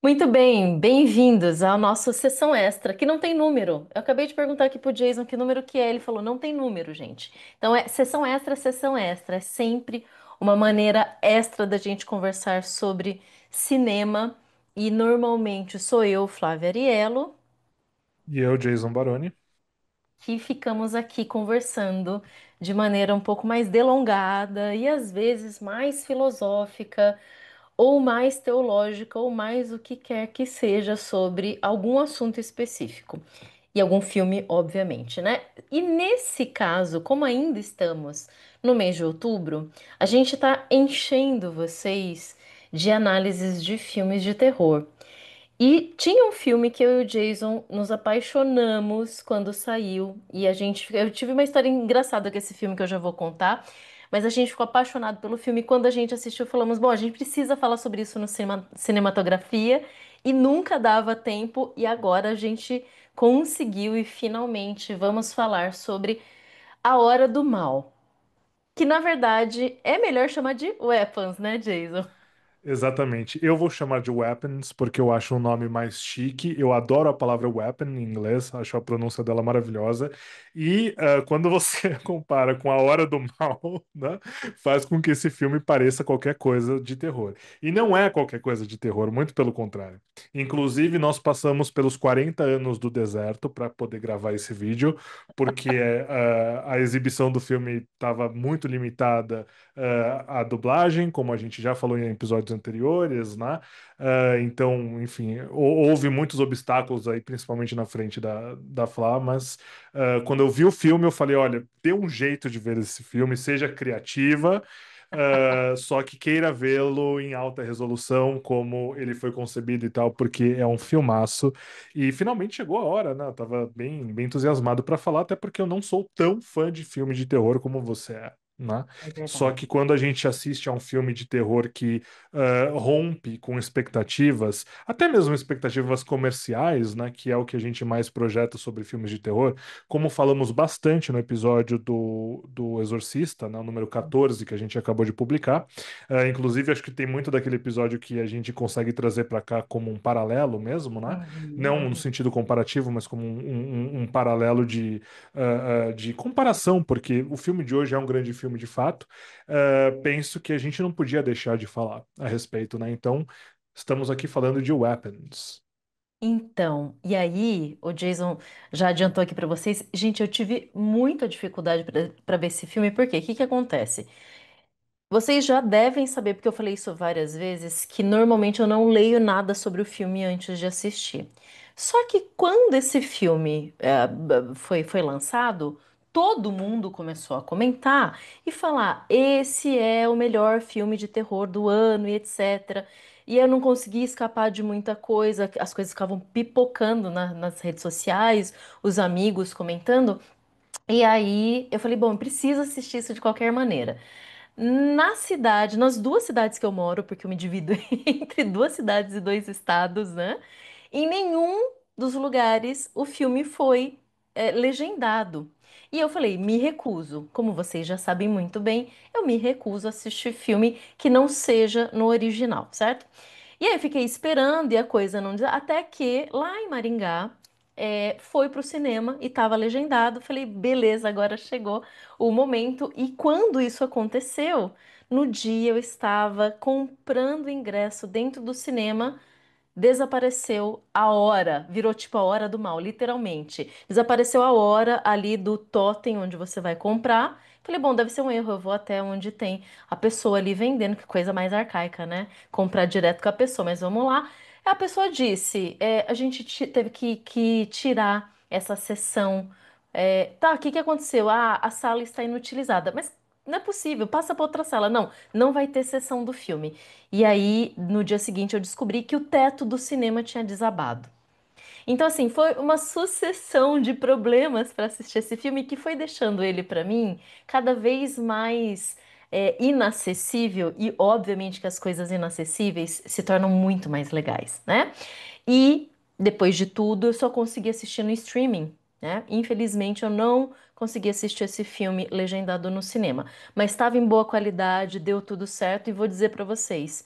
Muito bem, bem-vindos à nossa sessão extra, que não tem número. Eu acabei de perguntar aqui pro Jason que número que é, ele falou, não tem número, gente. Então é sessão extra, sessão extra. É sempre uma maneira extra da gente conversar sobre cinema. E normalmente sou eu, Flávia Ariello, E eu, Jason Baroni. que ficamos aqui conversando de maneira um pouco mais delongada e às vezes mais filosófica ou mais teológica, ou mais o que quer que seja sobre algum assunto específico. E algum filme, obviamente, né? E nesse caso, como ainda estamos no mês de outubro, a gente está enchendo vocês de análises de filmes de terror. E tinha um filme que eu e o Jason nos apaixonamos quando saiu. E eu tive uma história engraçada com esse filme que eu já vou contar. Mas a gente ficou apaixonado pelo filme. E quando a gente assistiu, falamos: bom, a gente precisa falar sobre isso no cinematografia. E nunca dava tempo. E agora a gente conseguiu. E finalmente vamos falar sobre A Hora do Mal. Que na verdade é melhor chamar de Weapons, né, Jason? Exatamente. Eu vou chamar de Weapons porque eu acho um nome mais chique. Eu adoro a palavra weapon em inglês, acho a pronúncia dela maravilhosa. E quando você compara com A Hora do Mal, né, faz com que esse filme pareça qualquer coisa de terror. E não é qualquer coisa de terror, muito pelo contrário. Inclusive, nós passamos pelos 40 anos do deserto para poder gravar esse vídeo, porque a exibição do filme estava muito limitada a dublagem, como a gente já falou em episódios anteriores, né? Então, enfim, houve muitos obstáculos aí, principalmente na frente da Flá, mas quando eu vi o filme, eu falei: olha, dê um jeito de ver esse filme, seja criativa. Só que queira vê-lo em alta resolução, como ele foi concebido e tal, porque é um filmaço. E finalmente chegou a hora, né? Eu tava bem entusiasmado para falar, até porque eu não sou tão fã de filme de terror como você é. Né? É Só verdade. que quando a gente assiste a um filme de terror que rompe com expectativas, até mesmo expectativas comerciais, né, que é o que a gente mais projeta sobre filmes de terror, como falamos bastante no episódio do Exorcista, né, o número 14, que a gente acabou de publicar. Inclusive, acho que tem muito daquele episódio que a gente consegue trazer para cá como um paralelo mesmo, né? Uhum. Não no sentido comparativo, mas como um paralelo de comparação, porque o filme de hoje é um grande filme de fato. Penso que a gente não podia deixar de falar a respeito, né? Então, estamos aqui falando de Weapons. Então, e aí, o Jason já adiantou aqui pra vocês. Gente, eu tive muita dificuldade pra ver esse filme, por quê? O que que acontece? Vocês já devem saber, porque eu falei isso várias vezes, que normalmente eu não leio nada sobre o filme antes de assistir. Só que quando esse filme foi lançado, todo mundo começou a comentar e falar: esse é o melhor filme de terror do ano e etc. E eu não conseguia escapar de muita coisa, as coisas ficavam pipocando nas redes sociais, os amigos comentando. E aí eu falei: bom, eu preciso assistir isso de qualquer maneira. Na cidade, nas duas cidades que eu moro, porque eu me divido entre duas cidades e dois estados, né? Em nenhum dos lugares o filme foi legendado. E eu falei, me recuso. Como vocês já sabem muito bem, eu me recuso a assistir filme que não seja no original, certo? E aí eu fiquei esperando e a coisa não. Até que lá em Maringá foi pro cinema e tava legendado. Falei, beleza, agora chegou o momento. E quando isso aconteceu, no dia eu estava comprando ingresso dentro do cinema. Desapareceu a hora, virou tipo a hora do mal, literalmente. Desapareceu a hora ali do totem onde você vai comprar. Falei, bom, deve ser um erro, eu vou até onde tem a pessoa ali vendendo, que coisa mais arcaica, né? Comprar direto com a pessoa, mas vamos lá. A pessoa disse, a gente teve que tirar essa sessão. Tá, o que que aconteceu? Ah, a sala está inutilizada. Mas não é possível, passa para outra sala. Não, não vai ter sessão do filme. E aí, no dia seguinte, eu descobri que o teto do cinema tinha desabado. Então, assim, foi uma sucessão de problemas para assistir esse filme que foi deixando ele, para mim, cada vez mais inacessível. E, obviamente, que as coisas inacessíveis se tornam muito mais legais, né? E, depois de tudo, eu só consegui assistir no streaming, né? Infelizmente, eu não consegui assistir esse filme legendado no cinema. Mas estava em boa qualidade, deu tudo certo, e vou dizer para vocês.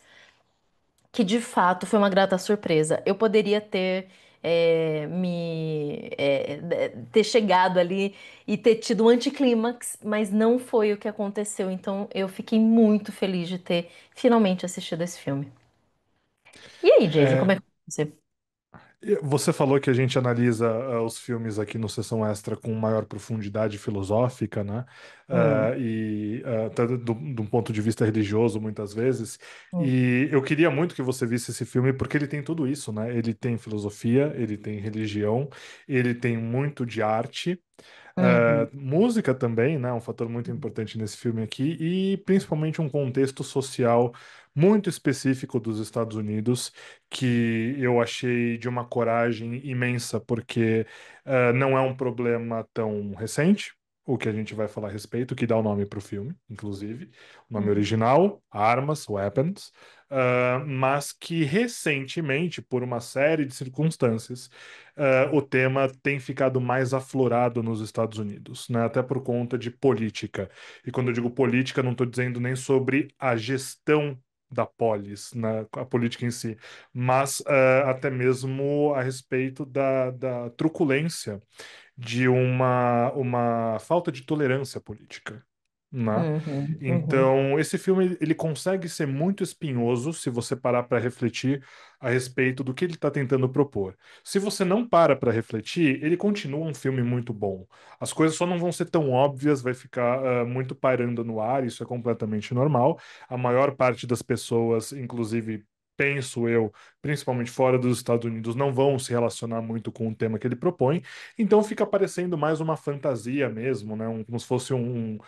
que de fato foi uma grata surpresa. Eu poderia ter ter chegado ali e ter tido um anticlímax, mas não foi o que aconteceu. Então eu fiquei muito feliz de ter finalmente assistido esse filme. E aí, Jason, como É, é que foi você? você falou que a gente analisa os filmes aqui no Sessão Extra com maior profundidade filosófica, né? Hum, Até de um ponto de vista religioso, muitas vezes. hum, E eu queria muito que você visse esse filme porque ele tem tudo isso, né? Ele tem filosofia, ele tem religião, ele tem muito de arte. uhum, Música também, né, um fator muito importante nesse filme aqui, e principalmente um contexto social muito específico dos Estados Unidos, que eu achei de uma coragem imensa, porque não é um problema tão recente, o que a gente vai falar a respeito, que dá o nome para o filme, inclusive, o nome uhum, original, Armas, Weapons, mas que recentemente, por uma série de circunstâncias, o tema tem ficado mais aflorado nos Estados Unidos, né? Até por conta de política. E quando eu digo política, não estou dizendo nem sobre a gestão da polis, né? A política em si, mas até mesmo a respeito da truculência de uma falta de tolerância política, né? uhum, uhum, Então, esse filme ele consegue ser muito espinhoso se você parar para refletir a respeito do que ele está tentando propor. Se você não para refletir, ele continua um filme muito bom. As coisas só não vão ser tão óbvias, vai ficar muito pairando no ar, isso é completamente normal. A maior parte das pessoas, inclusive penso eu, principalmente fora dos Estados Unidos, não vão se relacionar muito com o tema que ele propõe. Então fica parecendo mais uma fantasia mesmo, né? Como se fosse um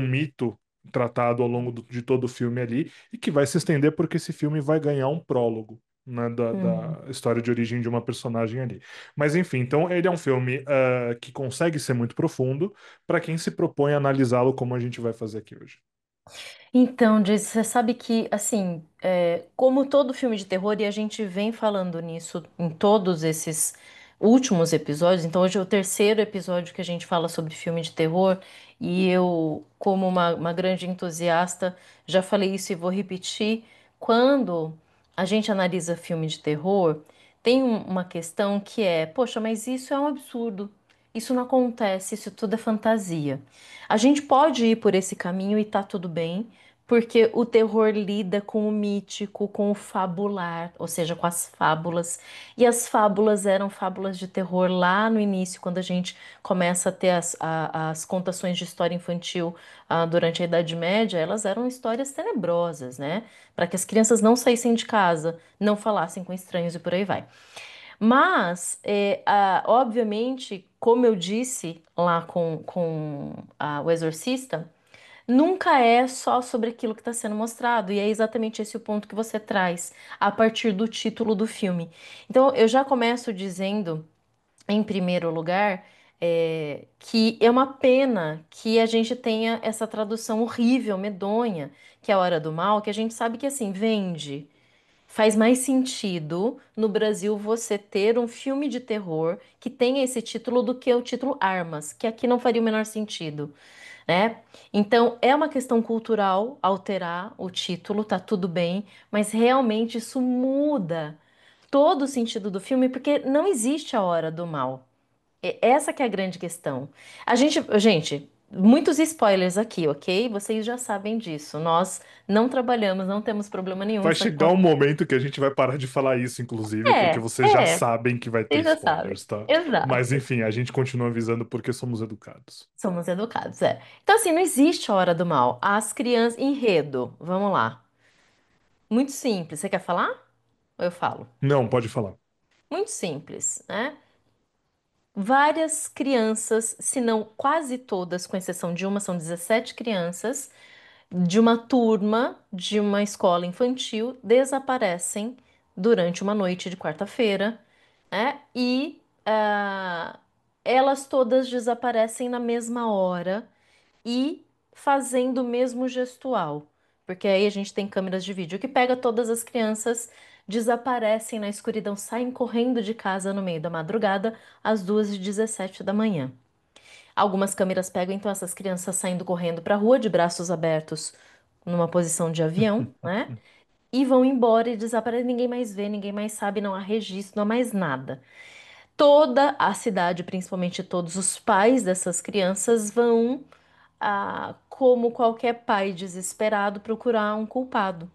mito tratado ao longo de todo o filme ali, e que vai se estender porque esse filme vai ganhar um prólogo. Né, uhum. da história de origem de uma personagem ali. Mas enfim, então ele é um filme que consegue ser muito profundo para quem se propõe a analisá-lo como a gente vai fazer aqui hoje. Então, Jason, você sabe que, assim, como todo filme de terror, e a gente vem falando nisso em todos esses últimos episódios, então hoje é o terceiro episódio que a gente fala sobre filme de terror, e eu, como uma grande entusiasta, já falei isso e vou repetir. Quando a gente analisa filme de terror, tem uma questão que é, poxa, mas isso é um absurdo, isso não acontece, isso tudo é fantasia. A gente pode ir por esse caminho e tá tudo bem. Porque o terror lida com o mítico, com o fabular, ou seja, com as fábulas. E as fábulas eram fábulas de terror lá no início, quando a gente começa a ter as contações de história infantil durante a Idade Média, elas eram histórias tenebrosas, né? Para que as crianças não saíssem de casa, não falassem com estranhos e por aí vai. Mas, obviamente, como eu disse lá com o Exorcista. Nunca é só sobre aquilo que está sendo mostrado, e é exatamente esse o ponto que você traz a partir do título do filme. Então, eu já começo dizendo, em primeiro lugar, que é uma pena que a gente tenha essa tradução horrível, medonha, que é a Hora do Mal, que a gente sabe que assim vende. Faz mais sentido no Brasil você ter um filme de terror que tenha esse título do que o título Armas, que aqui não faria o menor sentido, né? Então é uma questão cultural alterar o título, tá tudo bem, mas realmente isso muda todo o sentido do filme porque não existe a hora do mal. Essa que é a grande questão. Gente, muitos spoilers aqui, ok? Vocês já sabem disso. Nós não trabalhamos, não temos problema nenhum. Vai Isso aqui chegar um momento que a gente vai parar de falar isso, inclusive, porque vocês já é, sabem que vai ter vocês já sabem. spoilers, tá? Mas Exato. enfim, a gente continua avisando porque somos educados. Somos educados, é. Então, assim, não existe a hora do mal. As crianças. Enredo, vamos lá. Muito simples. Você quer falar? Ou eu falo? Não, pode falar. Muito simples, né? Várias crianças, se não quase todas, com exceção de uma, são 17 crianças, de uma turma de uma escola infantil, desaparecem durante uma noite de quarta-feira, né? E elas todas desaparecem na mesma hora e fazendo o mesmo gestual. Porque aí a gente tem câmeras de vídeo que pega todas as crianças, desaparecem na escuridão, saem correndo de casa no meio da madrugada, às 2h17 da manhã. Algumas câmeras pegam então essas crianças saindo correndo para a rua de braços abertos, numa posição de avião, né? e vão embora e desaparecem, ninguém mais vê, ninguém mais sabe, não há registro, não há mais nada. Toda a cidade, principalmente todos os pais dessas crianças, vão, como qualquer pai desesperado, procurar um culpado.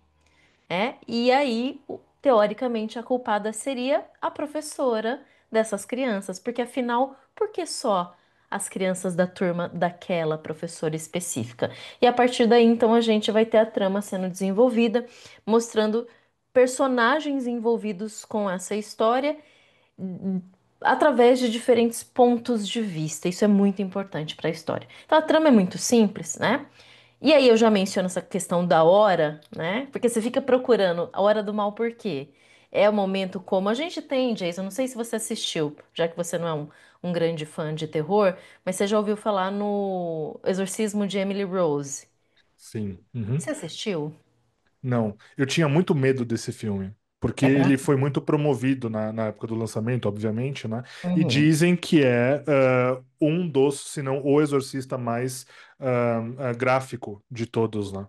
E aí, teoricamente, a culpada seria a professora dessas crianças, porque afinal, por que só as crianças da turma daquela professora específica? E a partir daí, então, a gente vai ter a trama sendo desenvolvida, mostrando personagens envolvidos com essa história através de diferentes pontos de vista. Isso é muito importante para a história. Então, a trama é muito simples, né? E aí eu já menciono essa questão da hora, né? Porque você fica procurando a hora do mal por quê? É o momento como a gente tem, Jason. Não sei se você assistiu, já que você não é um grande fã de terror, mas você já ouviu falar no Exorcismo de Emily Rose. Sim. Uhum. Você assistiu? Não, eu tinha muito medo desse filme, porque É pra. ele foi muito promovido na época do lançamento, obviamente, né? E Uhum. dizem que é um dos, se não o exorcista mais gráfico de todos, né?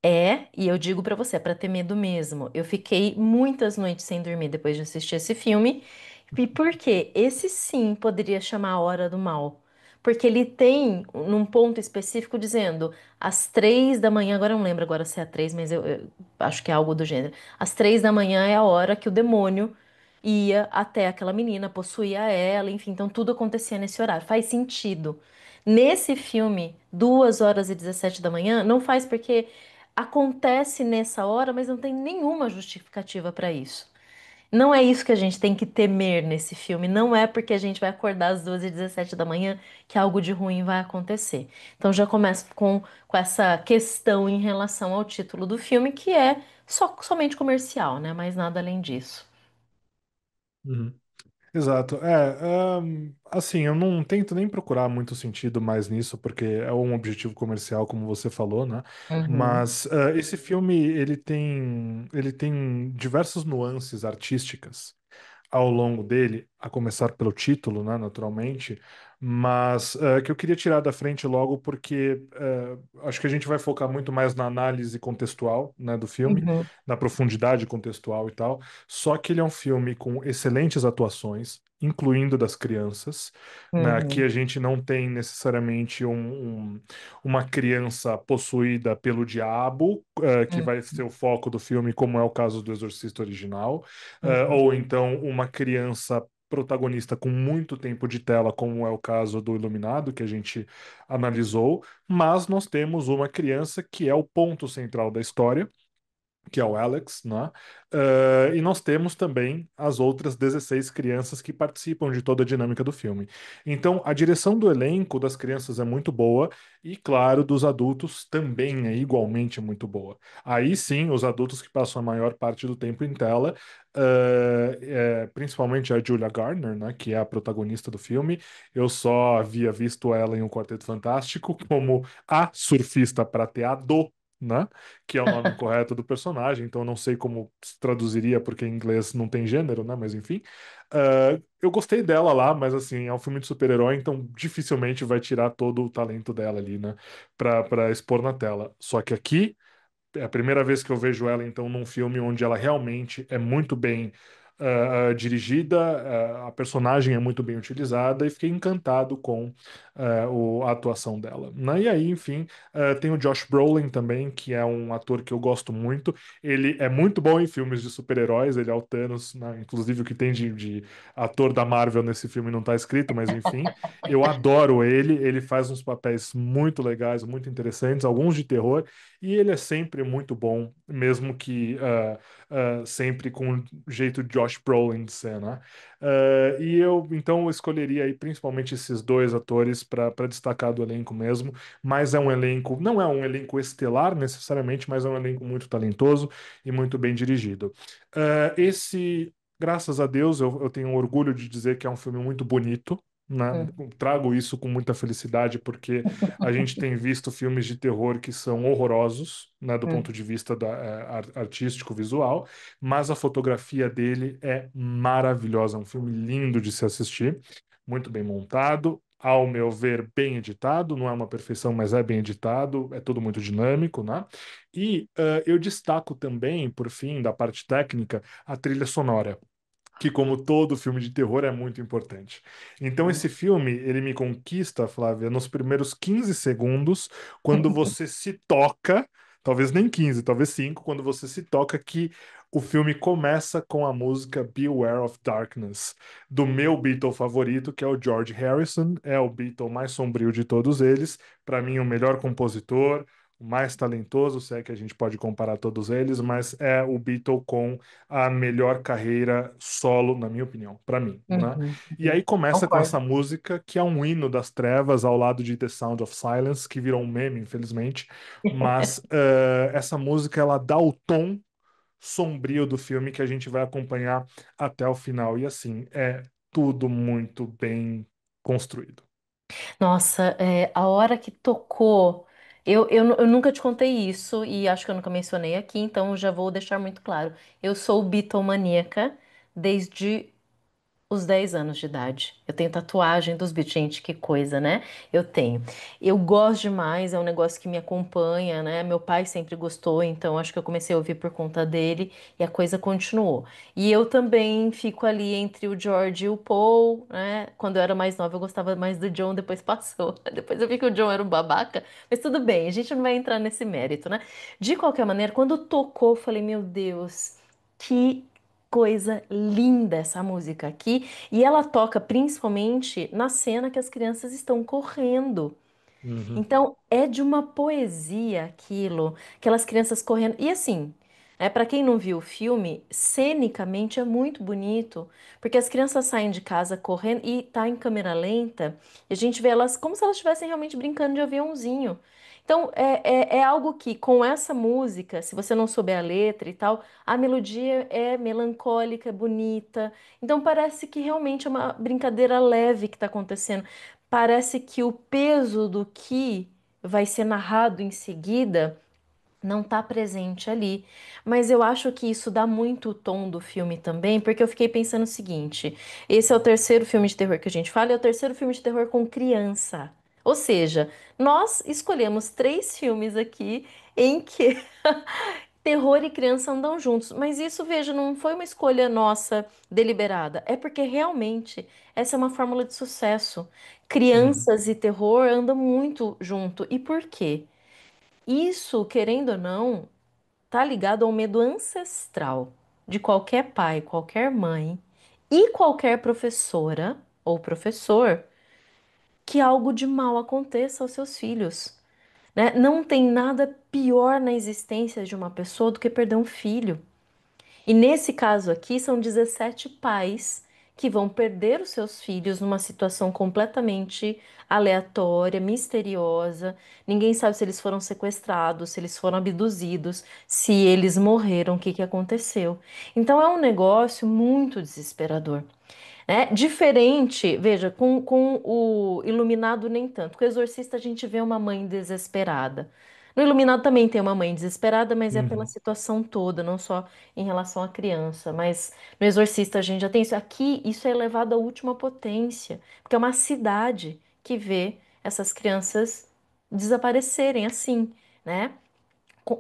E eu digo pra você, é pra ter medo mesmo. Eu fiquei muitas noites sem dormir depois de assistir esse filme. E por quê? Esse sim poderia chamar a hora do mal. Porque ele tem, num ponto específico, dizendo às 3 da manhã, agora eu não lembro agora se é 3, mas eu acho que é algo do gênero. Às 3 da manhã é a hora que o demônio ia até aquela menina, possuía ela, enfim, então tudo acontecia nesse horário. Faz sentido. Nesse filme, 2 horas e 17 da manhã, não faz porque acontece nessa hora, mas não tem nenhuma justificativa para isso. Não é isso que a gente tem que temer nesse filme. Não é porque a gente vai acordar às 2h17 da manhã que algo de ruim vai acontecer. Então já começa com essa questão em relação ao título do filme, que é somente comercial, né? Mas nada além disso. Uhum. Exato. Assim, eu não tento nem procurar muito sentido mais nisso, porque é um objetivo comercial, como você falou, né? Uhum, Mas esse filme, ele tem diversas nuances artísticas ao longo dele, a começar pelo título, né, naturalmente, mas que eu queria tirar da frente logo porque acho que a gente vai focar muito mais na análise contextual, né, do filme, uhum, na profundidade contextual e tal. Só que ele é um filme com excelentes atuações, incluindo das crianças, né? Aqui uhum, a gente não tem necessariamente uma criança possuída pelo diabo, que vai ser o foco do filme, como é o caso do Exorcista original, uhum, ou então uma criança protagonista com muito tempo de tela, como é o caso do Iluminado, que a gente analisou, mas nós temos uma criança que é o ponto central da história, que é o Alex, né? E nós temos também as outras 16 crianças que participam de toda a dinâmica do filme. Então, a direção do elenco das crianças é muito boa e, claro, dos adultos também é igualmente muito boa. Aí sim, os adultos que passam a maior parte do tempo em tela, principalmente a Julia Garner, né, que é a protagonista do filme. Eu só havia visto ela em Um Quarteto Fantástico como a surfista prateado, né? Que é o nome correto do personagem, então eu não sei como se traduziria, porque em inglês não tem gênero, né? Mas enfim. Eu gostei dela lá, mas assim, é um filme de super-herói, então dificilmente vai tirar todo o talento dela ali, né? Pra expor na tela. Só que aqui. É a primeira vez que eu vejo ela, então, num filme onde ela realmente é muito bem dirigida, a personagem é muito bem utilizada e fiquei encantado com a atuação dela, né? E aí, enfim, tem o Josh Brolin também, que é um ator que eu gosto muito. Ele é muito bom em filmes de super-heróis, ele é o Thanos, né? Inclusive o que tem de ator da Marvel nesse filme não está escrito, mas enfim, eu adoro ele. Ele faz uns papéis muito legais, muito interessantes, alguns de terror. E ele é sempre muito bom, mesmo que sempre com o jeito Josh Brolin de ser, né? E eu então eu escolheria aí principalmente esses dois atores para destacar do elenco mesmo. Mas é um elenco, não é um elenco estelar necessariamente, mas é um elenco muito talentoso e muito bem dirigido. Graças a Deus, eu tenho orgulho de dizer que é um filme muito bonito. Né? uhum, Trago isso com muita felicidade porque a gente tem visto filmes de terror que são horrorosos, né, do ponto uhum. de vista artístico, visual, mas a fotografia dele é maravilhosa, é um filme lindo de se assistir, muito bem montado. ao meu ver, bem editado, não é uma perfeição, mas é bem editado, é tudo muito dinâmico, né? E eu destaco também, por fim, da parte técnica, a trilha sonora, que como todo filme de terror é muito importante. Então esse filme, ele me conquista, Flávia, nos primeiros 15 segundos, quando você se toca, talvez nem 15, talvez 5, quando você se toca que o filme começa com a música Beware of Darkness, do meu Beatle favorito, que é o George Harrison, é o Beatle mais sombrio de todos eles, para mim o melhor compositor, o mais talentoso, se é que a gente pode comparar todos eles, mas é o Beatle com a melhor carreira solo, na minha opinião, para mim, né? Uhum, E aí começa com essa concordo. música que é um hino das trevas ao lado de The Sound of Silence, que virou um meme, infelizmente, mas essa música ela dá o tom sombrio do filme que a gente vai acompanhar até o final. E assim, é tudo muito bem construído. Nossa, a hora que tocou, eu nunca te contei isso e acho que eu nunca mencionei aqui, então já vou deixar muito claro. Eu sou Beatlemaníaca desde os 10 anos de idade. Eu tenho tatuagem dos Beatles. Gente, que coisa, né? Eu tenho. Eu gosto demais, é um negócio que me acompanha, né? Meu pai sempre gostou, então acho que eu comecei a ouvir por conta dele e a coisa continuou. E eu também fico ali entre o George e o Paul, né? Quando eu era mais nova, eu gostava mais do John, depois passou. Depois eu vi que o John era um babaca, mas tudo bem, a gente não vai entrar nesse mérito, né? De qualquer maneira, quando tocou, eu falei, meu Deus. Que coisa linda essa música aqui. E ela toca principalmente na cena que as crianças estão correndo. Uhum, Então, é de uma poesia aquilo, aquelas crianças correndo. E assim, para quem não viu o filme, cenicamente é muito bonito, porque as crianças saem de casa correndo e tá em câmera lenta, e a gente vê elas como se elas estivessem realmente brincando de aviãozinho. Então, é algo que, com essa música, se você não souber a letra e tal, a melodia é melancólica, é bonita. Então, parece que realmente é uma brincadeira leve que está acontecendo. Parece que o peso do que vai ser narrado em seguida não está presente ali. Mas eu acho que isso dá muito o tom do filme também, porque eu fiquei pensando o seguinte: esse é o terceiro filme de terror que a gente fala, e é o terceiro filme de terror com criança. Ou seja, nós escolhemos três filmes aqui em que terror e criança andam juntos, mas isso, veja, não foi uma escolha nossa deliberada, é porque realmente essa é uma fórmula de sucesso. uhum, Crianças e terror andam muito junto. E por quê? Isso, querendo ou não, tá ligado ao medo ancestral de qualquer pai, qualquer mãe e qualquer professora ou professor que algo de mal aconteça aos seus filhos, né? Não tem nada pior na existência de uma pessoa do que perder um filho. E nesse caso aqui, são 17 pais que vão perder os seus filhos numa situação completamente aleatória, misteriosa. Ninguém sabe se eles foram sequestrados, se eles foram abduzidos, se eles morreram, o que que aconteceu. Então é um negócio muito desesperador. É diferente, veja, com o Iluminado nem tanto. Com o Exorcista a gente vê uma mãe desesperada. No Iluminado também tem uma mãe desesperada, mas é pela uhum. situação toda, não só em relação à criança. Mas no Exorcista a gente já tem isso. Aqui isso é elevado à última potência, porque é uma cidade que vê essas crianças desaparecerem assim, né?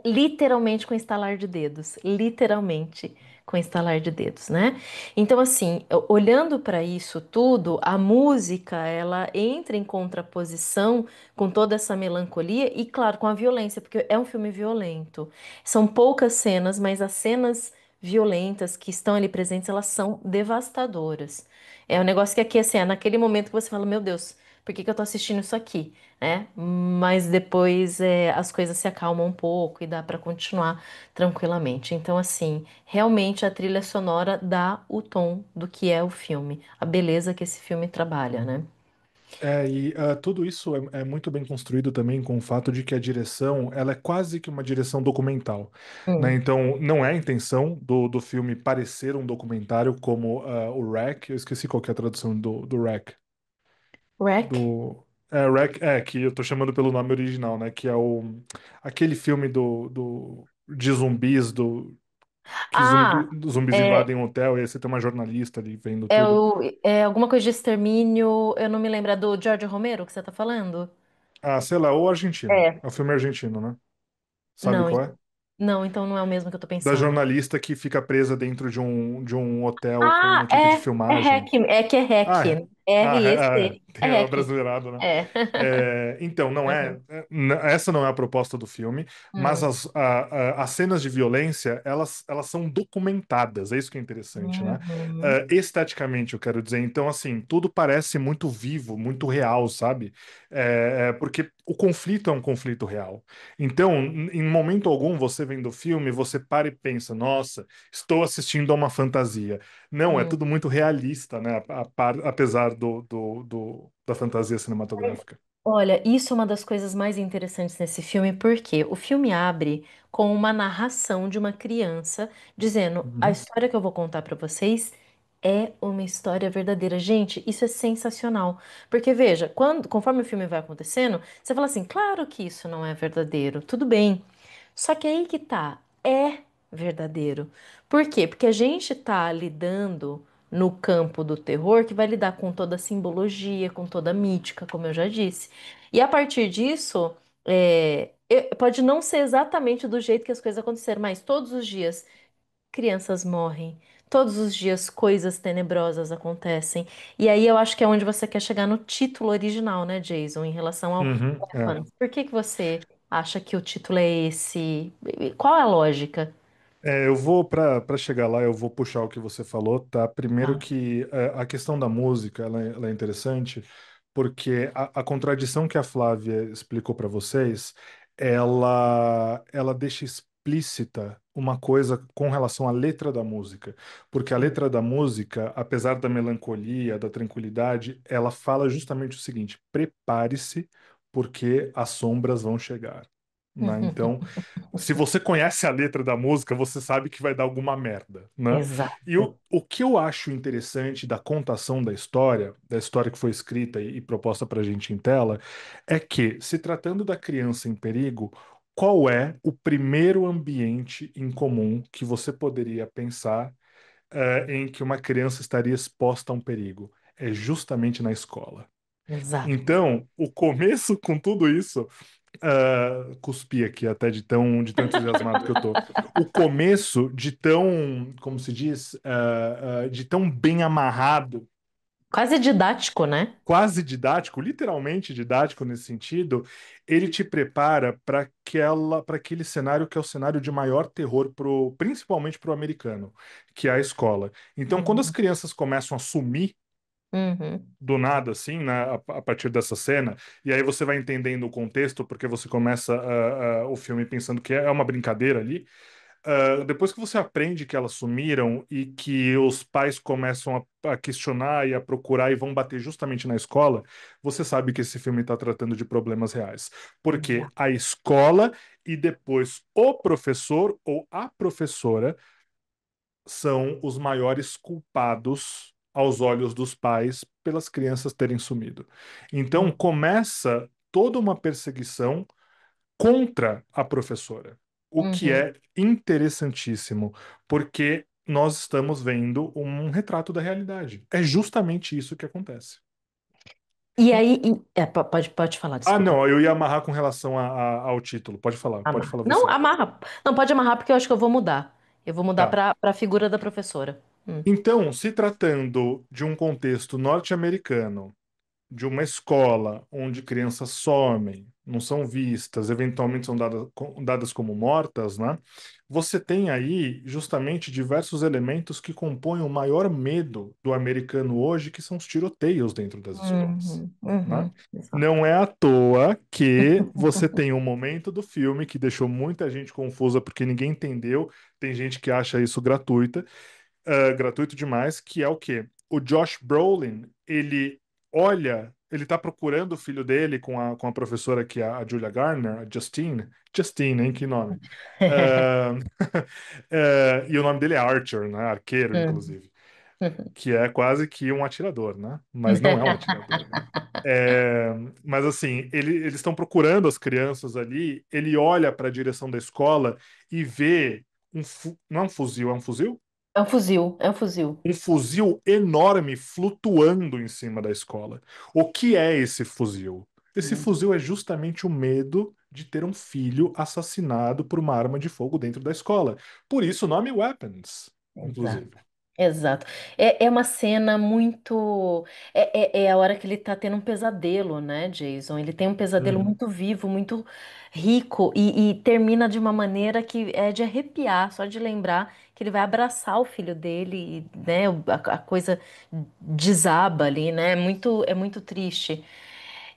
Literalmente com estalar de dedos, literalmente com estalar de dedos, né? Então, assim, olhando para isso tudo, a música ela entra em contraposição com toda essa melancolia e, claro, com a violência, porque é um filme violento. São poucas cenas, mas as cenas violentas que estão ali presentes, elas são devastadoras. É um negócio que aqui, assim, é naquele momento que você fala, meu Deus, por que que eu tô assistindo isso aqui? Né? Mas depois as coisas se acalmam um pouco e dá para continuar tranquilamente. Então, assim, realmente a trilha sonora dá o tom do que é o filme, a beleza que esse filme trabalha, né? Tudo isso é muito bem construído também com o fato de que a direção, ela é quase que uma direção documental, né? Hum. Então, não é a intenção do filme parecer um documentário como o REC, eu esqueci qual que é a tradução do REC, Wreck? REC, que eu tô chamando pelo nome original, né? Que é aquele filme de zumbis que Ah, zumbis é, invadem um hotel e aí você tem uma jornalista ali vendo tudo. é alguma coisa de extermínio. Eu não me lembro. É do George Romero que você tá falando? Ah, sei lá, ou argentino. É. É um filme argentino, né? Sabe Não, qual é? não, então não é o mesmo que eu tô Da pensando. jornalista que fica presa dentro de um hotel com uma Ah, equipe de filmagem. É que é Ah, REC. é. R-E-C. É Tem a REC. brasileirado, né? É. Então, não é, Uhum. essa não é a proposta do filme, mas Hum. as cenas de violência, elas são documentadas, é isso que é interessante, né? Uhum. Esteticamente, eu quero dizer. Então, assim, tudo parece muito vivo, muito real, sabe? Porque o conflito é um conflito real. Então, em momento algum, você vendo o filme, você para e pensa, nossa, estou assistindo a uma fantasia. Não, é Hum. tudo muito realista, né? Apesar da fantasia cinematográfica. Olha, isso é uma das coisas mais interessantes nesse filme, porque o filme abre com uma narração de uma criança dizendo: a Uhum, história que eu vou contar pra vocês é uma história verdadeira. Gente, isso é sensacional. Porque veja, conforme o filme vai acontecendo, você fala assim: claro que isso não é verdadeiro, tudo bem. Só que aí que tá, é verdadeiro. Por quê? Porque a gente tá lidando no campo do terror que vai lidar com toda a simbologia, com toda a mítica, como eu já disse. E a partir disso, pode não ser exatamente do jeito que as coisas aconteceram, mas todos os dias crianças morrem, todos os dias coisas tenebrosas acontecem. E aí eu acho que é onde você quer chegar no título original, né, Jason, em relação ao é. Orphans. Por que que você acha que o título é esse? Qual é a lógica? Eu vou para chegar lá, eu vou puxar o que você falou, tá? Primeiro Tá. que a questão da música, ela é interessante, porque a contradição que a Flávia explicou para vocês, ela deixa explícita uma coisa com relação à letra da música, porque a Hum. letra da música, apesar da melancolia, da tranquilidade, ela fala justamente o seguinte: prepare-se, porque as sombras vão chegar. Né? Então, se você conhece a letra da música, você sabe que vai dar alguma merda, né? E Exato. o que eu acho interessante da contação da história que foi escrita e proposta pra gente em tela, é que, se tratando da criança em perigo, qual é o primeiro ambiente em comum que você poderia pensar, em que uma criança estaria exposta a um perigo? É justamente na escola. Exato. Então, o começo com tudo isso, cuspi aqui até de tão entusiasmado que eu tô. O começo de tão, como se diz, de tão bem amarrado, Quase didático, né? quase didático, literalmente didático nesse sentido, ele te prepara para aquele cenário que é o cenário de maior terror principalmente para o americano, que é a escola. Então, quando as Uhum. crianças começam a sumir Uhum. do nada, assim, né, a partir dessa cena, e aí você vai entendendo o contexto, porque você começa o filme pensando que é uma brincadeira ali. Depois que você aprende que elas sumiram e que os pais começam a questionar e a procurar e vão bater justamente na escola, você sabe que esse filme está tratando de problemas reais. Porque Exato. a escola e depois o professor ou a professora são os maiores culpados aos olhos dos pais pelas crianças terem sumido. Então Uhum. começa toda uma perseguição contra a professora, o que Uhum. é interessantíssimo, porque nós estamos vendo um retrato da realidade. É justamente isso que acontece. E E- aí, pode falar, desculpa. não, eu ia amarrar com relação ao título. Pode Amarra. falar Não, você. amarra. Não, pode amarrar porque eu acho que eu vou mudar. Eu vou mudar Tá. para a figura da professora. Então, se tratando de um contexto norte-americano, de uma escola onde crianças somem, não são vistas, eventualmente são dadas como mortas, né? Você tem aí justamente diversos elementos que compõem o maior medo do americano hoje, que são os tiroteios dentro das escolas, né? Exato. Não é à toa que você tem um momento do filme que deixou muita gente confusa porque ninguém entendeu. Tem gente que acha isso gratuito demais, que é o quê? O Josh Brolin, ele tá procurando o filho dele com a professora que é a Julia Garner, a Justine. Justine, hein? Que nome. Ah, e o nome dele é Archer, né? Arqueiro, inclusive. Que é quase que um atirador, né? Mas não é um atirador. É, mas assim, eles estão procurando as crianças ali, ele olha para a direção da escola e vê não é um fuzil, é um fuzil? É um fuzil, é um fuzil. Um fuzil enorme flutuando em cima da escola. O que é esse fuzil? Esse fuzil é justamente o medo de ter um filho assassinado por uma arma de fogo dentro da escola. Por isso o nome Weapons, Exato. inclusive. Exato. É uma cena muito. É a hora que ele tá tendo um pesadelo, né, Jason? Ele tem um pesadelo Uhum. muito vivo, muito rico, e termina de uma maneira que é de arrepiar, só de lembrar que ele vai abraçar o filho dele, e, né, a coisa desaba ali, né? É muito triste.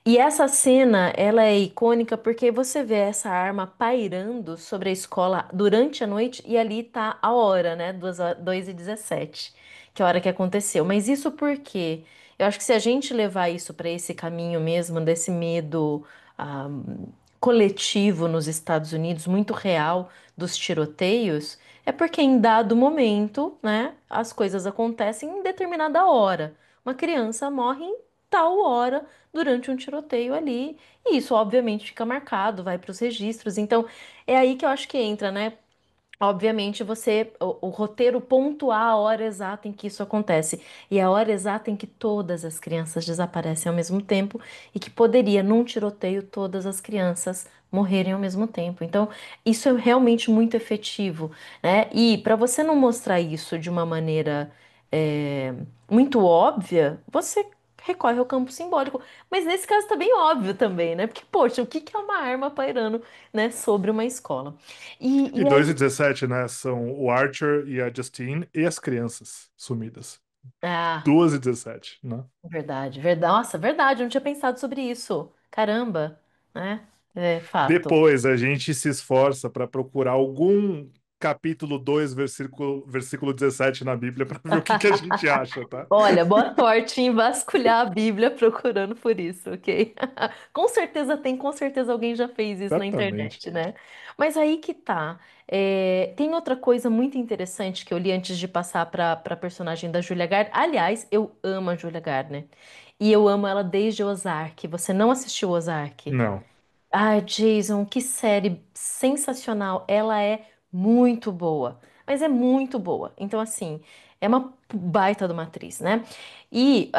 E essa cena, ela é icônica porque você vê essa arma pairando sobre a escola durante a noite e ali tá a hora, né? 2h17, que é a hora que aconteceu. Mas isso por quê? Eu acho que se a gente levar isso para esse caminho mesmo, desse medo ah, coletivo nos Estados Unidos, muito real, dos tiroteios, é porque em dado momento, né, as coisas acontecem em determinada hora. Uma criança morre em tal hora durante um tiroteio ali. E isso, obviamente, fica marcado, vai para os registros. Então, é aí que eu acho que entra, né? Obviamente, o roteiro pontuar a hora exata em que isso acontece. E a hora exata em que todas as crianças desaparecem ao mesmo tempo e que poderia, num tiroteio, todas as crianças morrerem ao mesmo tempo. Então, isso é realmente muito efetivo, né? E para você não mostrar isso de uma maneira é, muito óbvia, você recorre ao campo simbólico. Mas nesse caso tá bem óbvio também, né? Porque, poxa, o que que é uma arma pairando, né, sobre uma escola? E E 2 e aí 17, né? São o Archer e a Justine e as crianças sumidas. ah, 2 e 17, né? verdade, verdade. Nossa, verdade, eu não tinha pensado sobre isso. Caramba, né? É fato. Depois a gente se esforça para procurar algum capítulo 2 versículo 17 na Bíblia para ver o que que a gente acha, tá? Olha, boa sorte em vasculhar a Bíblia procurando por isso, ok? Com certeza tem, com certeza alguém já fez isso na Exatamente. internet, né? Mas aí que tá. Tem outra coisa muito interessante que eu li antes de passar para personagem da Julia Gardner. Aliás, eu amo a Julia Gardner. E eu amo ela desde Ozark. Você não assistiu Ozark? Não. Ai, Jason, que série sensacional. Ela é muito boa, mas é muito boa. Então, assim, é uma baita de uma atriz, né? E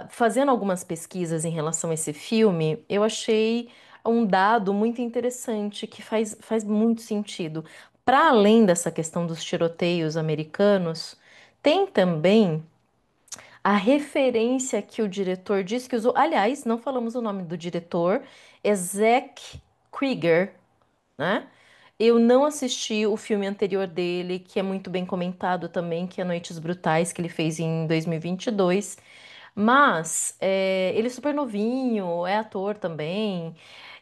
fazendo algumas pesquisas em relação a esse filme, eu achei um dado muito interessante que faz muito sentido. Para além dessa questão dos tiroteios americanos, tem também a referência que o diretor disse que usou. Aliás, não falamos o nome do diretor, é Zack Krieger, né? Eu não assisti o filme anterior dele, que é muito bem comentado também, que é Noites Brutais, que ele fez em 2022. Mas ele é super novinho, é ator também.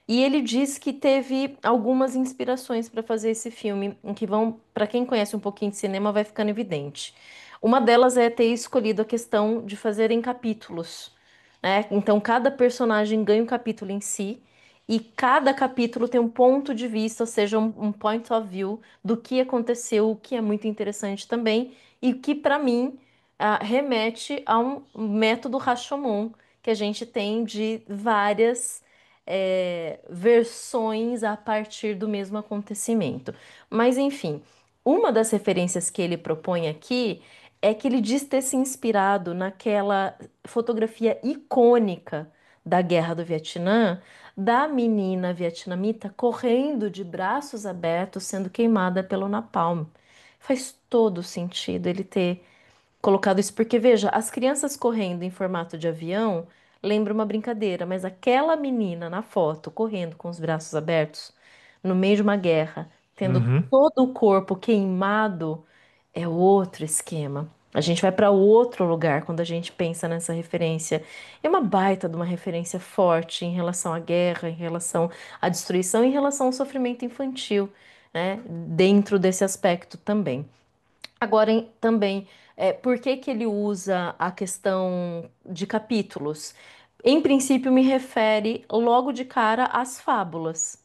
E ele diz que teve algumas inspirações para fazer esse filme, em que vão, para quem conhece um pouquinho de cinema, vai ficando evidente. Uma delas é ter escolhido a questão de fazer em capítulos, né? Então cada personagem ganha um capítulo em si e cada capítulo tem um ponto de vista, ou seja, um point of view do que aconteceu, o que é muito interessante também e que para mim remete a um método Rashomon que a gente tem de várias versões a partir do mesmo acontecimento. Mas, enfim, uma das referências que ele propõe aqui é que ele diz ter se inspirado naquela fotografia icônica da Guerra do Vietnã, da menina vietnamita correndo de braços abertos, sendo queimada pelo napalm. Faz todo sentido ele ter colocado isso, porque veja, as crianças correndo em formato de avião lembra uma brincadeira, mas aquela menina na foto correndo com os braços abertos no meio de uma guerra, tendo Uhum. todo o corpo queimado, é outro esquema. A gente vai para outro lugar quando a gente pensa nessa referência. É uma baita de uma referência forte em relação à guerra, em relação à destruição, em relação ao sofrimento infantil, né? Dentro desse aspecto também. Agora, também, por que que ele usa a questão de capítulos? Em princípio, me refere logo de cara às fábulas.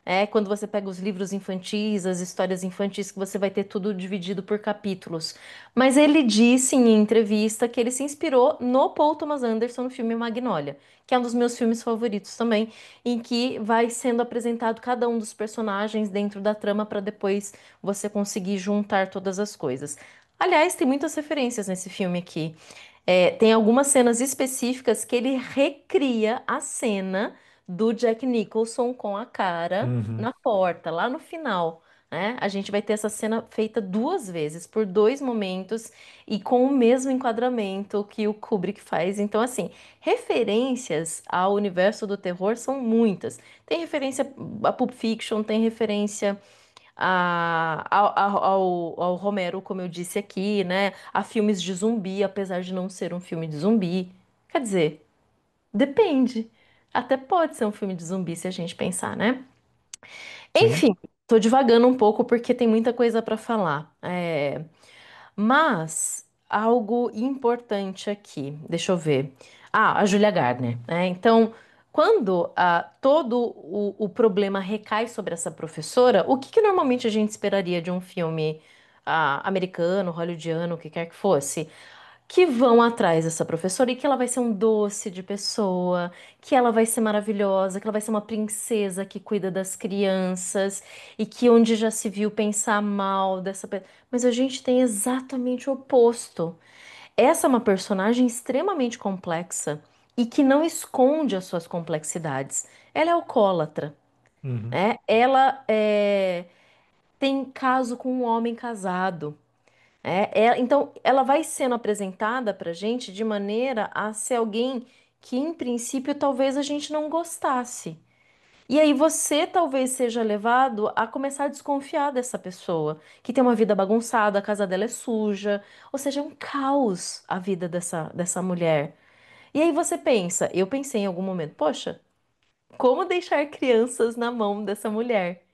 É quando você pega os livros infantis, as histórias infantis, que você vai ter tudo dividido por capítulos. Mas ele disse em entrevista que ele se inspirou no Paul Thomas Anderson no filme Magnolia, que é um dos meus filmes favoritos também, em que vai sendo apresentado cada um dos personagens dentro da trama para depois você conseguir juntar todas as coisas. Aliás, tem muitas referências nesse filme aqui. Tem algumas cenas específicas que ele recria a cena do Jack Nicholson com a cara Uhum. na porta, lá no final, né? A gente vai ter essa cena feita duas vezes, por dois momentos e com o mesmo enquadramento que o Kubrick faz. Então, assim, referências ao universo do terror são muitas. Tem referência a Pulp Fiction, tem referência ao Romero, como eu disse aqui, né? A filmes de zumbi, apesar de não ser um filme de zumbi. Quer dizer, depende. Até pode ser um filme de zumbi se a gente pensar, né? Sim. Enfim, tô divagando um pouco porque tem muita coisa para falar. Mas algo importante aqui, deixa eu ver. Ah, a Julia Gardner, né? Então, quando todo o problema recai sobre essa professora, o que que normalmente a gente esperaria de um filme americano, hollywoodiano, o que quer que fosse? Que vão atrás dessa professora e que ela vai ser um doce de pessoa, que ela vai ser maravilhosa, que ela vai ser uma princesa que cuida das crianças e que onde já se viu pensar mal dessa pessoa. Mas a gente tem exatamente o oposto. Essa é uma personagem extremamente complexa e que não esconde as suas complexidades. Ela é alcoólatra, Uhum. né? Ela tem caso com um homem casado. Então, ela vai sendo apresentada pra gente de maneira a ser alguém que, em princípio, talvez a gente não gostasse. E aí você talvez seja levado a começar a desconfiar dessa pessoa, que tem uma vida bagunçada, a casa dela é suja, ou seja, é um caos a vida dessa mulher. E aí você pensa, eu pensei em algum momento, poxa, como deixar crianças na mão dessa mulher?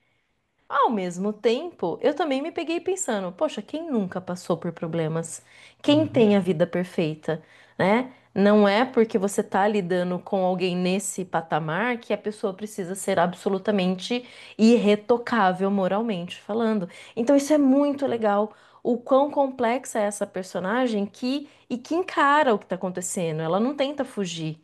Ao mesmo tempo, eu também me peguei pensando, poxa, quem nunca passou por problemas? Quem Uhum. tem a vida perfeita, né? Não é porque você está lidando com alguém nesse patamar que a pessoa precisa ser absolutamente irretocável moralmente falando. Então isso é muito legal. O quão complexa é essa personagem que encara o que está acontecendo. Ela não tenta fugir,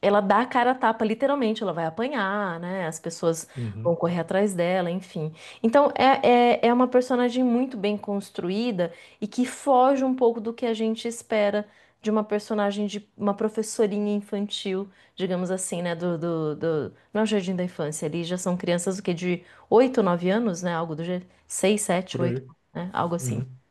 ela dá a cara a tapa, literalmente, ela vai apanhar, né? As pessoas vão Uhum. correr atrás dela, enfim. Então, é uma personagem muito bem construída e que foge um pouco do que a gente espera de uma personagem de uma professorinha infantil, digamos assim, né? Não é o Jardim da Infância, ali já são crianças o quê? De 8, 9 anos, né? Algo do jeito. 6, 7, Por 8, aí. né? Algo assim. Uhum.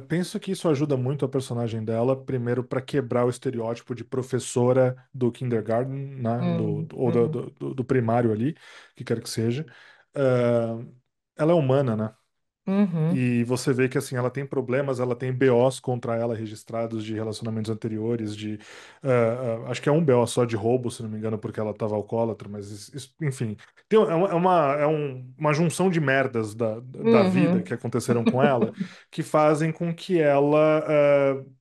Penso que isso ajuda muito a personagem dela, primeiro para quebrar o estereótipo de professora do kindergarten, né, ou Uhum, do primário ali, que quer que seja. Ah, ela é humana, né? uhum, E você vê que assim, ela tem problemas, ela tem BOs contra ela registrados de relacionamentos anteriores, acho que é um BO só de roubo, se não me engano, porque ela estava alcoólatra, mas enfim, uma junção de merdas da vida que uhum, aconteceram com ela que fazem com que ela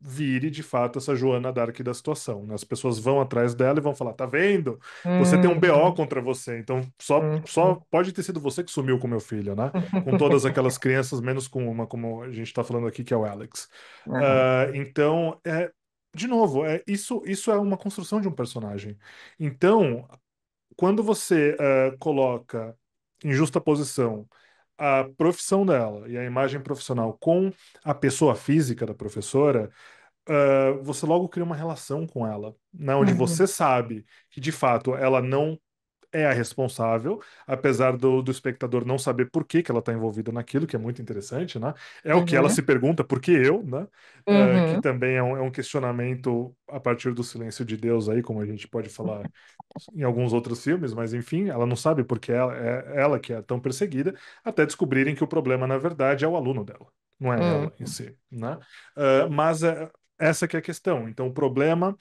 vire de fato essa Joana Dark da situação, né? As pessoas vão atrás dela e vão falar: tá vendo? Você tem um BO uhum, contra você, então só uhum. pode ter sido você que sumiu com meu filho, né? Com todas aquelas crianças, menos com uma, como a gente está falando aqui, que é o Alex. Aham. Então, de novo, isso é uma construção de um personagem. Então, quando você coloca em justa posição a profissão dela e a imagem profissional com a pessoa física da professora, você logo cria uma relação com ela, né, onde você Uhum, sabe que de fato ela não é a responsável, apesar do espectador não saber por que que ela está envolvida naquilo, que é muito interessante, né? É o que ela se uhum, pergunta, por que eu, né? Que uhum, também é um questionamento a partir do silêncio de Deus aí, como a gente pode falar em alguns outros filmes, mas enfim, ela não sabe porque ela que é tão perseguida, até descobrirem que o problema, na verdade, é o aluno dela, não é ela em uhum, si, né? Mas essa que é a questão. Então, o problema,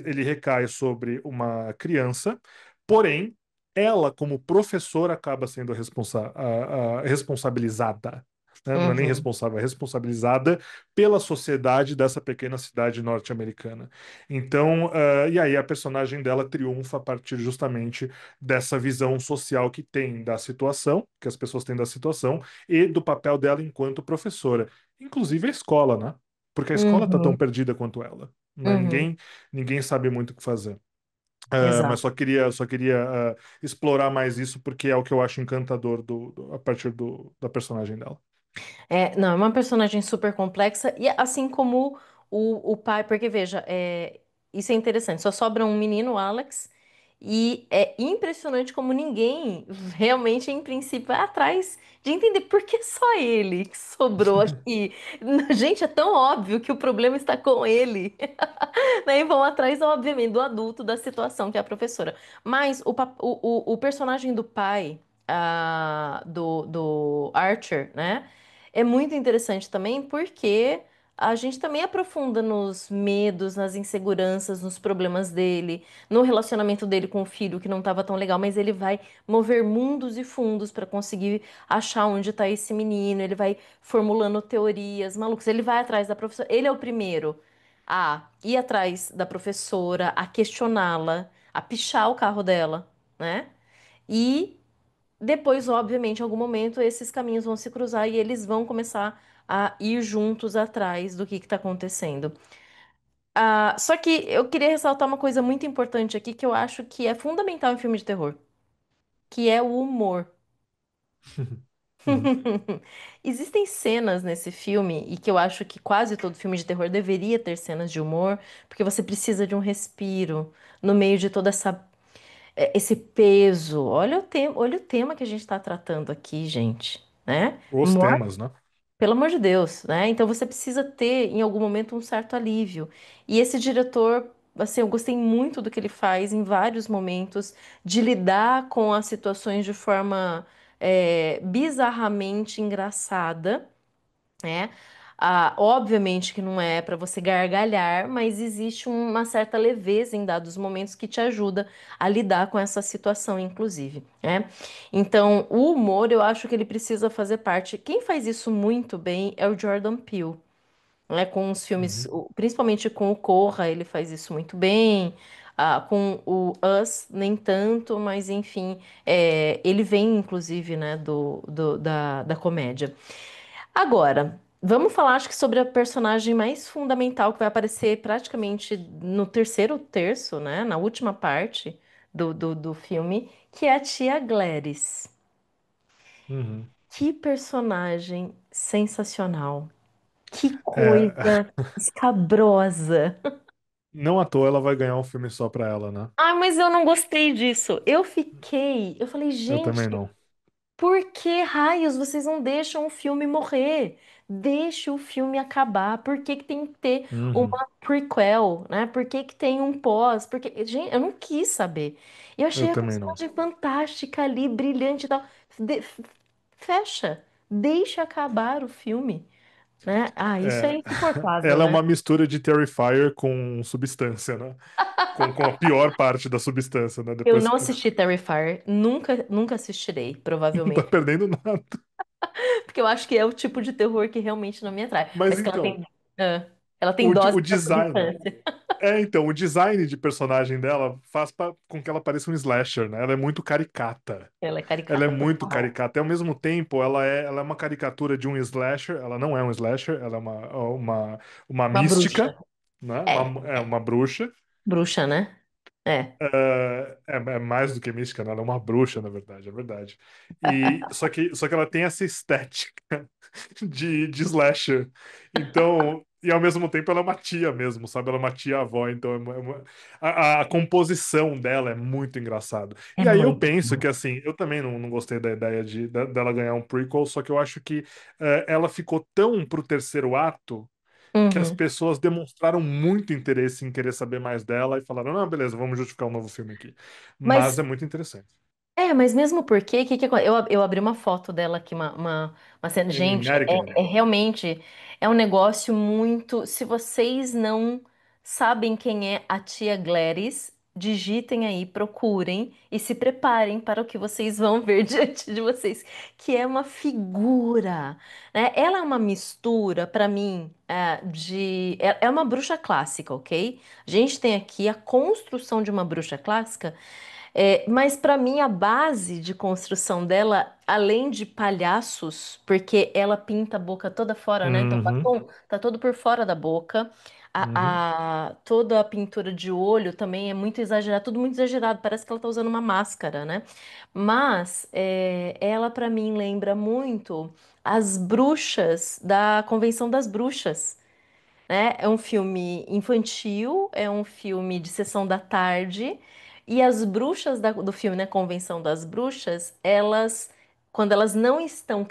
ele recai sobre uma criança. Porém, ela, como professora, acaba sendo a responsabilizada. né? Não é nem Uhum. responsável, é responsabilizada pela sociedade dessa pequena cidade norte-americana. Então, e aí a personagem dela triunfa a partir justamente dessa visão social que tem da situação, que as pessoas têm da situação, e do papel dela enquanto professora. Inclusive a escola, né? Porque a escola está tão Uhum. perdida quanto ela. Né? Uhum. Ninguém sabe muito o que fazer. Mas Exato. só queria explorar mais isso porque é o que eu acho encantador a partir da personagem dela. É, não, é uma personagem super complexa, e assim como o pai, porque veja, isso é interessante, só sobra um menino, o Alex, e é impressionante como ninguém realmente, em princípio, vai atrás de entender por que só ele que sobrou aqui. Gente, é tão óbvio que o problema está com ele. Né? E vão atrás, obviamente, do adulto, da situação, que é a professora. Mas o personagem do pai, do Archer, né? É muito interessante também porque a gente também aprofunda nos medos, nas inseguranças, nos problemas dele, no relacionamento dele com o filho que não estava tão legal, mas ele vai mover mundos e fundos para conseguir achar onde está esse menino, ele vai formulando teorias malucas, ele vai atrás da professora, ele é o primeiro a ir atrás da professora, a questioná-la, a pichar o carro dela, né? E depois, obviamente, em algum momento, esses caminhos vão se cruzar e eles vão começar a ir juntos atrás do que está acontecendo. Só que eu queria ressaltar uma coisa muito importante aqui que eu acho que é fundamental em filme de terror, que é o humor. Uhum. Existem cenas nesse filme, e que eu acho que quase todo filme de terror deveria ter cenas de humor, porque você precisa de um respiro no meio de toda esse peso. Olha o tema que a gente está tratando aqui, gente, né? Os temas, né? Pelo amor de Deus, né? Então você precisa ter em algum momento um certo alívio. E esse diretor, assim, eu gostei muito do que ele faz em vários momentos de lidar com as situações de forma bizarramente engraçada, né? Obviamente que não é para você gargalhar, mas existe uma certa leveza em dados momentos que te ajuda a lidar com essa situação, inclusive, né? Então, o humor, eu acho que ele precisa fazer parte. Quem faz isso muito bem é o Jordan Peele, né? Com os filmes, Uhum. principalmente com o Corra, ele faz isso muito bem. Com o Us, nem tanto, mas enfim, ele vem, inclusive, né, da comédia. Agora, vamos falar, acho que sobre a personagem mais fundamental que vai aparecer praticamente no terceiro terço, né? Na última parte do filme, que é a tia Gladys. Uhum. Que personagem sensacional! Que É, coisa escabrosa! não à toa ela vai ganhar um filme só pra ela, né? Ai, mas eu não gostei disso. Eu falei, Eu gente. também não. Por que raios vocês não deixam o filme morrer? Deixe o filme acabar. Por que que tem que ter Uhum. uma prequel, né? Por que que tem um pós? Porque, gente, eu não quis saber. Eu Eu achei a também não. personagem fantástica ali, brilhante e tal. Fecha. Deixa acabar o filme, né? Isso é É, insuportável, ela é né? uma mistura de Terrifier com substância, né? Com a pior parte da substância, né? Eu Depois não que assisti Terrifier, nunca assistirei, não tá provavelmente. perdendo nada. Porque eu acho que é o tipo de terror que realmente não me atrai. Mas Mas que então, ela tem o doses da sua design. infância. Então, o design de personagem dela faz com que ela pareça um slasher, né? Ela é muito caricata. Ela é Ela é caricata muito total. caricata. E ao mesmo tempo, ela é uma caricatura de um slasher. Ela não é um slasher, ela é uma Uma bruxa. mística, né? É, Uma bruxa. bruxa, né? É. É mais do que mística, né? Ela é uma bruxa, na verdade, é verdade. Só que ela tem essa estética de slasher. Então, e ao mesmo tempo ela é uma tia mesmo, sabe? Ela é uma tia-avó, então a composição dela é muito engraçado. É E aí eu muito. penso que, assim, eu também não gostei da ideia dela ganhar um prequel, só que eu acho que ela ficou tão pro terceiro ato que as Uhum. pessoas demonstraram muito interesse em querer saber mais dela e falaram, não, beleza, vamos justificar um novo filme aqui. Mas Mas é muito interessante. mas mesmo porque, eu abri uma foto dela aqui, uma cena. Gente, Anakin. realmente é um negócio muito. Se vocês não sabem quem é a tia Gladys, digitem aí, procurem e se preparem para o que vocês vão ver diante de vocês, que é uma figura, né? Ela é uma mistura, para mim, é uma bruxa clássica, ok? A gente tem aqui a construção de uma bruxa clássica, mas para mim a base de construção dela, além de palhaços, porque ela pinta a boca toda fora, né? Então o Uhum, batom tá todo por fora da boca. uhum, Toda a pintura de olho também é muito exagerada, tudo muito exagerado, parece que ela tá usando uma máscara, né? Mas ela para mim lembra muito as bruxas da Convenção das Bruxas, né? É um filme infantil, é um filme de sessão da tarde, e as bruxas do filme, né, Convenção das Bruxas, quando elas não estão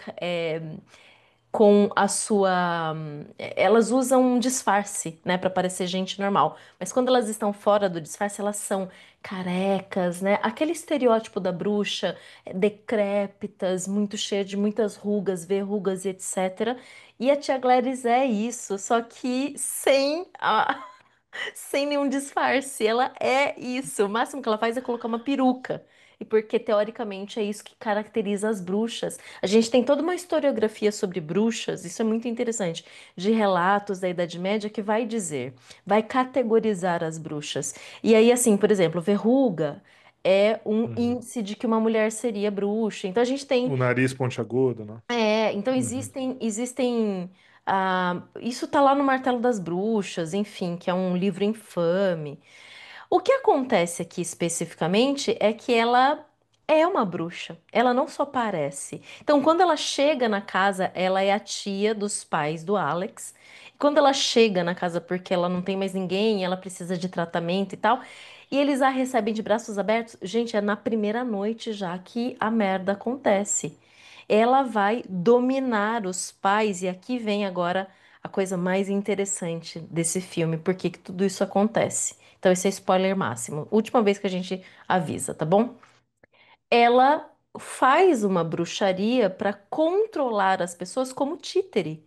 com a sua. Elas usam um disfarce, né, para parecer gente normal. Mas quando elas estão fora do disfarce, elas são carecas, né? Aquele estereótipo da bruxa, decrépitas, muito cheia de muitas rugas, verrugas e etc. E a tia Gladys é isso, só que sem nenhum disfarce. Ela é isso. O máximo que ela faz é colocar uma peruca. E porque, teoricamente, é isso que caracteriza as bruxas. A gente tem toda uma historiografia sobre bruxas, isso é muito interessante, de relatos da Idade Média que vai dizer, vai categorizar as bruxas. E aí, assim, por exemplo, verruga é um uhum. índice de que uma mulher seria bruxa. Então a gente tem O nariz pontiagudo, né? então Uhum, existem, isso tá lá no Martelo das Bruxas, enfim, que é um livro infame. O que acontece aqui especificamente é que ela é uma bruxa. Ela não só parece. Então, quando ela chega na casa, ela é a tia dos pais do Alex. E quando ela chega na casa porque ela não tem mais ninguém, ela precisa de tratamento e tal, e eles a recebem de braços abertos, gente, é na primeira noite já que a merda acontece. Ela vai dominar os pais, e aqui vem agora a coisa mais interessante desse filme, por que que tudo isso acontece. Então, esse é spoiler máximo. Última vez que a gente avisa, tá bom? Ela faz uma bruxaria para controlar as pessoas como títere.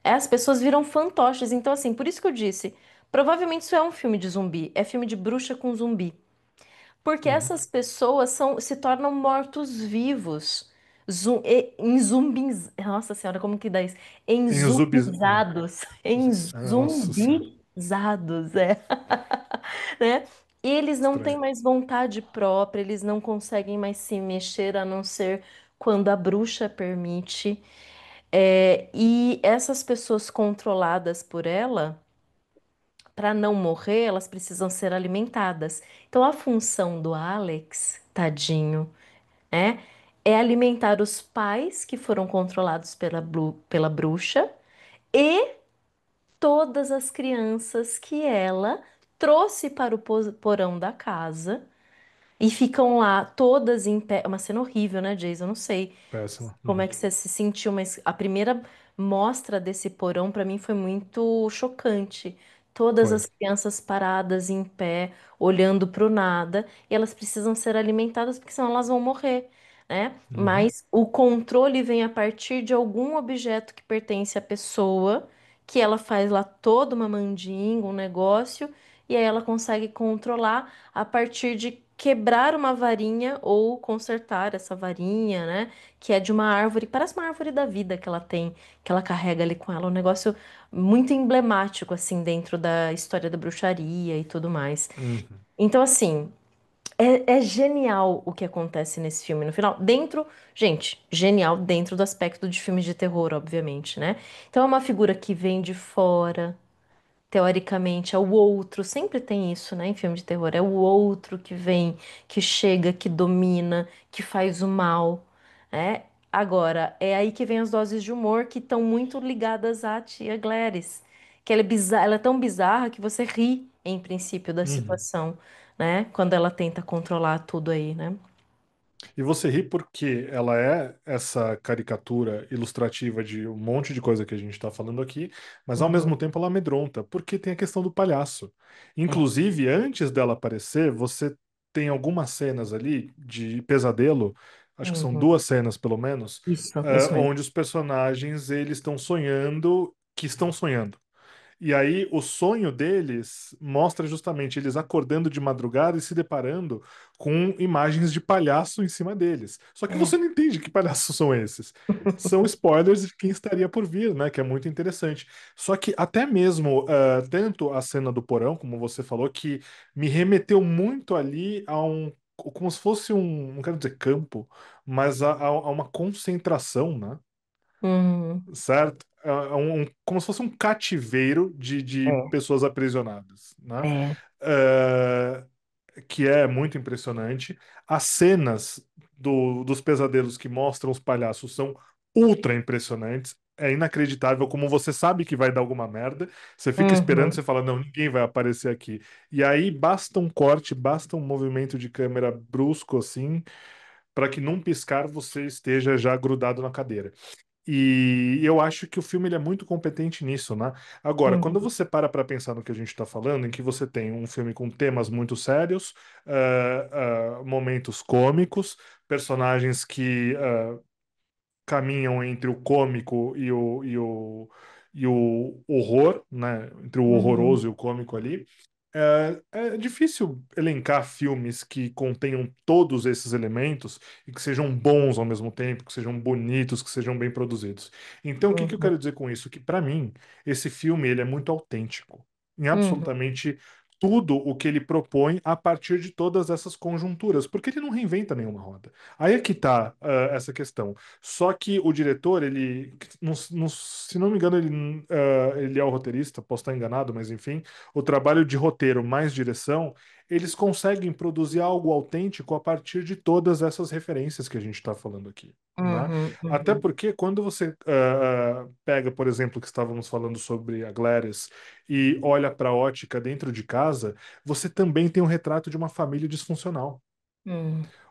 As pessoas viram fantoches. Então, assim, por isso que eu disse, provavelmente isso é um filme de zumbi, é filme de bruxa com zumbi. Porque uhum. essas pessoas se tornam mortos-vivos. Nossa Senhora, como que dá isso? Em zubis... Enzumbizados. Nossa senhora, Enzumbizados, é. Né? Eles não têm estranho. mais vontade própria, eles não conseguem mais se mexer a não ser quando a bruxa permite. E essas pessoas controladas por ela, para não morrer, elas precisam ser alimentadas. Então, a função do Alex, tadinho, né, é alimentar os pais que foram controlados pela bruxa e todas as crianças que ela trouxe para o porão da casa e ficam lá todas em pé. É uma cena horrível, né, Jason? Eu não sei Péssimo. como é Uhum. que você se sentiu, mas a primeira mostra desse porão para mim foi muito chocante. Todas Foi. as crianças paradas em pé, olhando para o nada, e elas precisam ser alimentadas porque senão elas vão morrer, né? Uhum. Mas o controle vem a partir de algum objeto que pertence à pessoa, que ela faz lá toda uma mandinga, um negócio, e aí ela consegue controlar a partir de quebrar uma varinha ou consertar essa varinha, né? Que é de uma árvore, parece uma árvore da vida que ela tem, que ela carrega ali com ela, um negócio muito emblemático, assim, dentro da história da bruxaria e tudo mais. Uhum. Então, assim, é genial o que acontece nesse filme no final. Gente, genial dentro do aspecto de filmes de terror, obviamente, né? Então, é uma figura que vem de fora teoricamente, é o outro, sempre tem isso, né, em filme de terror, é o outro que vem, que chega, que domina, que faz o mal, né? Agora, é aí que vem as doses de humor que estão muito ligadas à tia Gladys, que ela é tão bizarra que você ri, em princípio, da Uhum. situação, né, quando ela tenta controlar tudo aí, né? E você ri porque ela é essa caricatura ilustrativa de um monte de coisa que a gente está falando aqui, mas ao Uhum. mesmo tempo ela amedronta, porque tem a questão do palhaço. É. Inclusive, antes dela aparecer, você tem algumas cenas ali de pesadelo, acho que são Uhum. duas cenas pelo menos, Isso mesmo. onde os personagens eles estão sonhando que estão sonhando. E aí o sonho deles mostra justamente eles acordando de madrugada e se deparando com imagens de palhaço em cima deles. Só que você não entende que palhaços são esses. São spoilers de quem estaria por vir, né? Que é muito interessante. Só que até mesmo tanto a cena do porão, como você falou, que me remeteu muito ali a um como se fosse um, não quero dizer campo, mas a uma concentração, né? Uhum. Certo? Como se fosse um cativeiro de É, pessoas aprisionadas, né? é. Eh, que é muito impressionante. As cenas dos pesadelos que mostram os palhaços são ultra impressionantes. É inacreditável como você sabe que vai dar alguma merda. Você fica esperando, você Uhum. fala, não, ninguém vai aparecer aqui. E aí basta um corte, basta um movimento de câmera brusco assim, para que num piscar você esteja já grudado na cadeira. E eu acho que o filme ele é muito competente nisso, né? Agora, quando Uhum. você para pensar no que a gente está falando, em que você tem um filme com temas muito sérios, momentos cômicos, personagens que caminham entre o cômico e o horror, né? Entre o horroroso Uhum. e o cômico ali. É difícil elencar filmes que contenham todos esses elementos e que sejam bons ao mesmo tempo, que sejam bonitos, que sejam bem produzidos. Então, o que que eu Uhum. quero dizer com isso? Que para mim, esse filme ele é muito autêntico em Uhum. absolutamente tudo o que ele propõe a partir de todas essas conjunturas, porque ele não reinventa nenhuma roda. Aí é que tá, essa questão. Só que o diretor, ele, se não me engano, ele é o roteirista, posso estar enganado, mas enfim, o trabalho de roteiro mais direção, eles conseguem produzir algo autêntico a partir de todas essas referências que a gente está falando aqui. Né? Uhum. Até Uhum. porque quando você pega, por exemplo, que estávamos falando sobre a Gladys e olha para a ótica dentro de casa, você também tem um retrato de uma família disfuncional.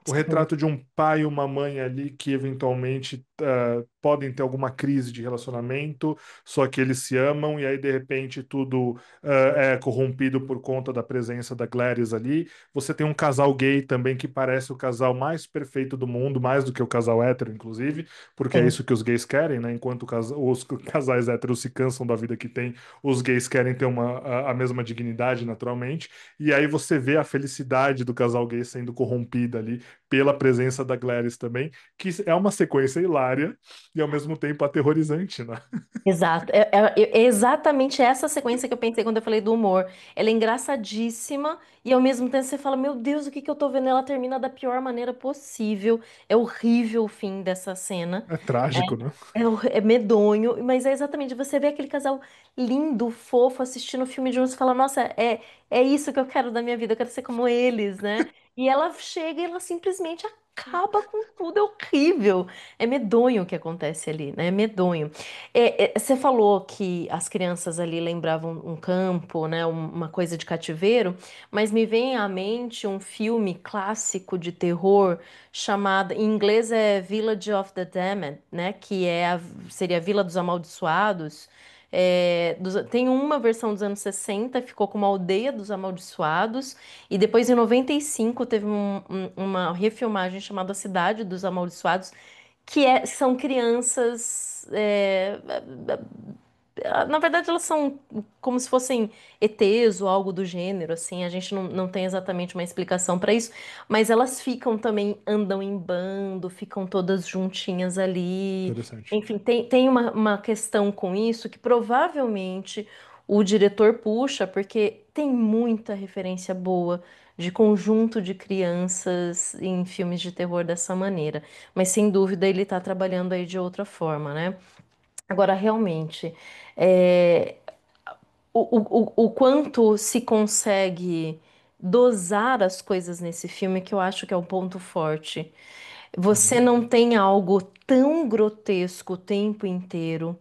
O Sim. retrato de um pai e uma mãe ali que eventualmente podem ter alguma crise de relacionamento, só que eles se amam e aí de repente tudo é corrompido por conta da presença da Gladys ali. Você tem um casal gay também que parece o casal mais perfeito do mundo, mais do que o casal hétero, inclusive, porque é Sim. isso que os gays querem, né? Enquanto os casais héteros se cansam da vida que tem, os gays querem ter a mesma dignidade naturalmente. E aí você vê a felicidade do casal gay sendo corrompida ali pela presença da Gladys também, que é uma sequência hilária e ao mesmo tempo aterrorizante, né? Exato. É exatamente essa sequência que eu pensei quando eu falei do humor. Ela é engraçadíssima e ao mesmo tempo você fala, meu Deus, o que que eu tô vendo? Ela termina da pior maneira possível. É horrível o fim dessa cena. É trágico, né? É medonho, mas é exatamente, você vê aquele casal lindo, fofo, assistindo o filme juntos e fala, nossa, é isso que eu quero da minha vida, eu quero ser como eles, né? E ela chega e ela simplesmente acaba com tudo, é horrível. É medonho o que acontece ali, né? É medonho. Você falou que as crianças ali lembravam um campo, né? Uma coisa de cativeiro, mas me vem à mente um filme clássico de terror chamada, em inglês é Village of the Damned, né? Que seria a Vila dos Amaldiçoados. Tem uma versão dos anos 60, ficou como Aldeia dos Amaldiçoados, e depois em 95 teve uma refilmagem chamada Cidade dos Amaldiçoados, são crianças. Na verdade, elas são como se fossem ETs ou algo do gênero, assim. A gente não tem exatamente uma explicação para isso, mas elas ficam também, andam em bando, ficam todas juntinhas ali. Interessante. Enfim, tem uma questão com isso que provavelmente o diretor puxa, porque tem muita referência boa de conjunto de crianças em filmes de terror dessa maneira. Mas sem dúvida ele está trabalhando aí de outra forma, né? Agora, realmente, é, o quanto se consegue dosar as coisas nesse filme, que eu acho que é o ponto forte. Você Uhum. não tem algo tão grotesco o tempo inteiro,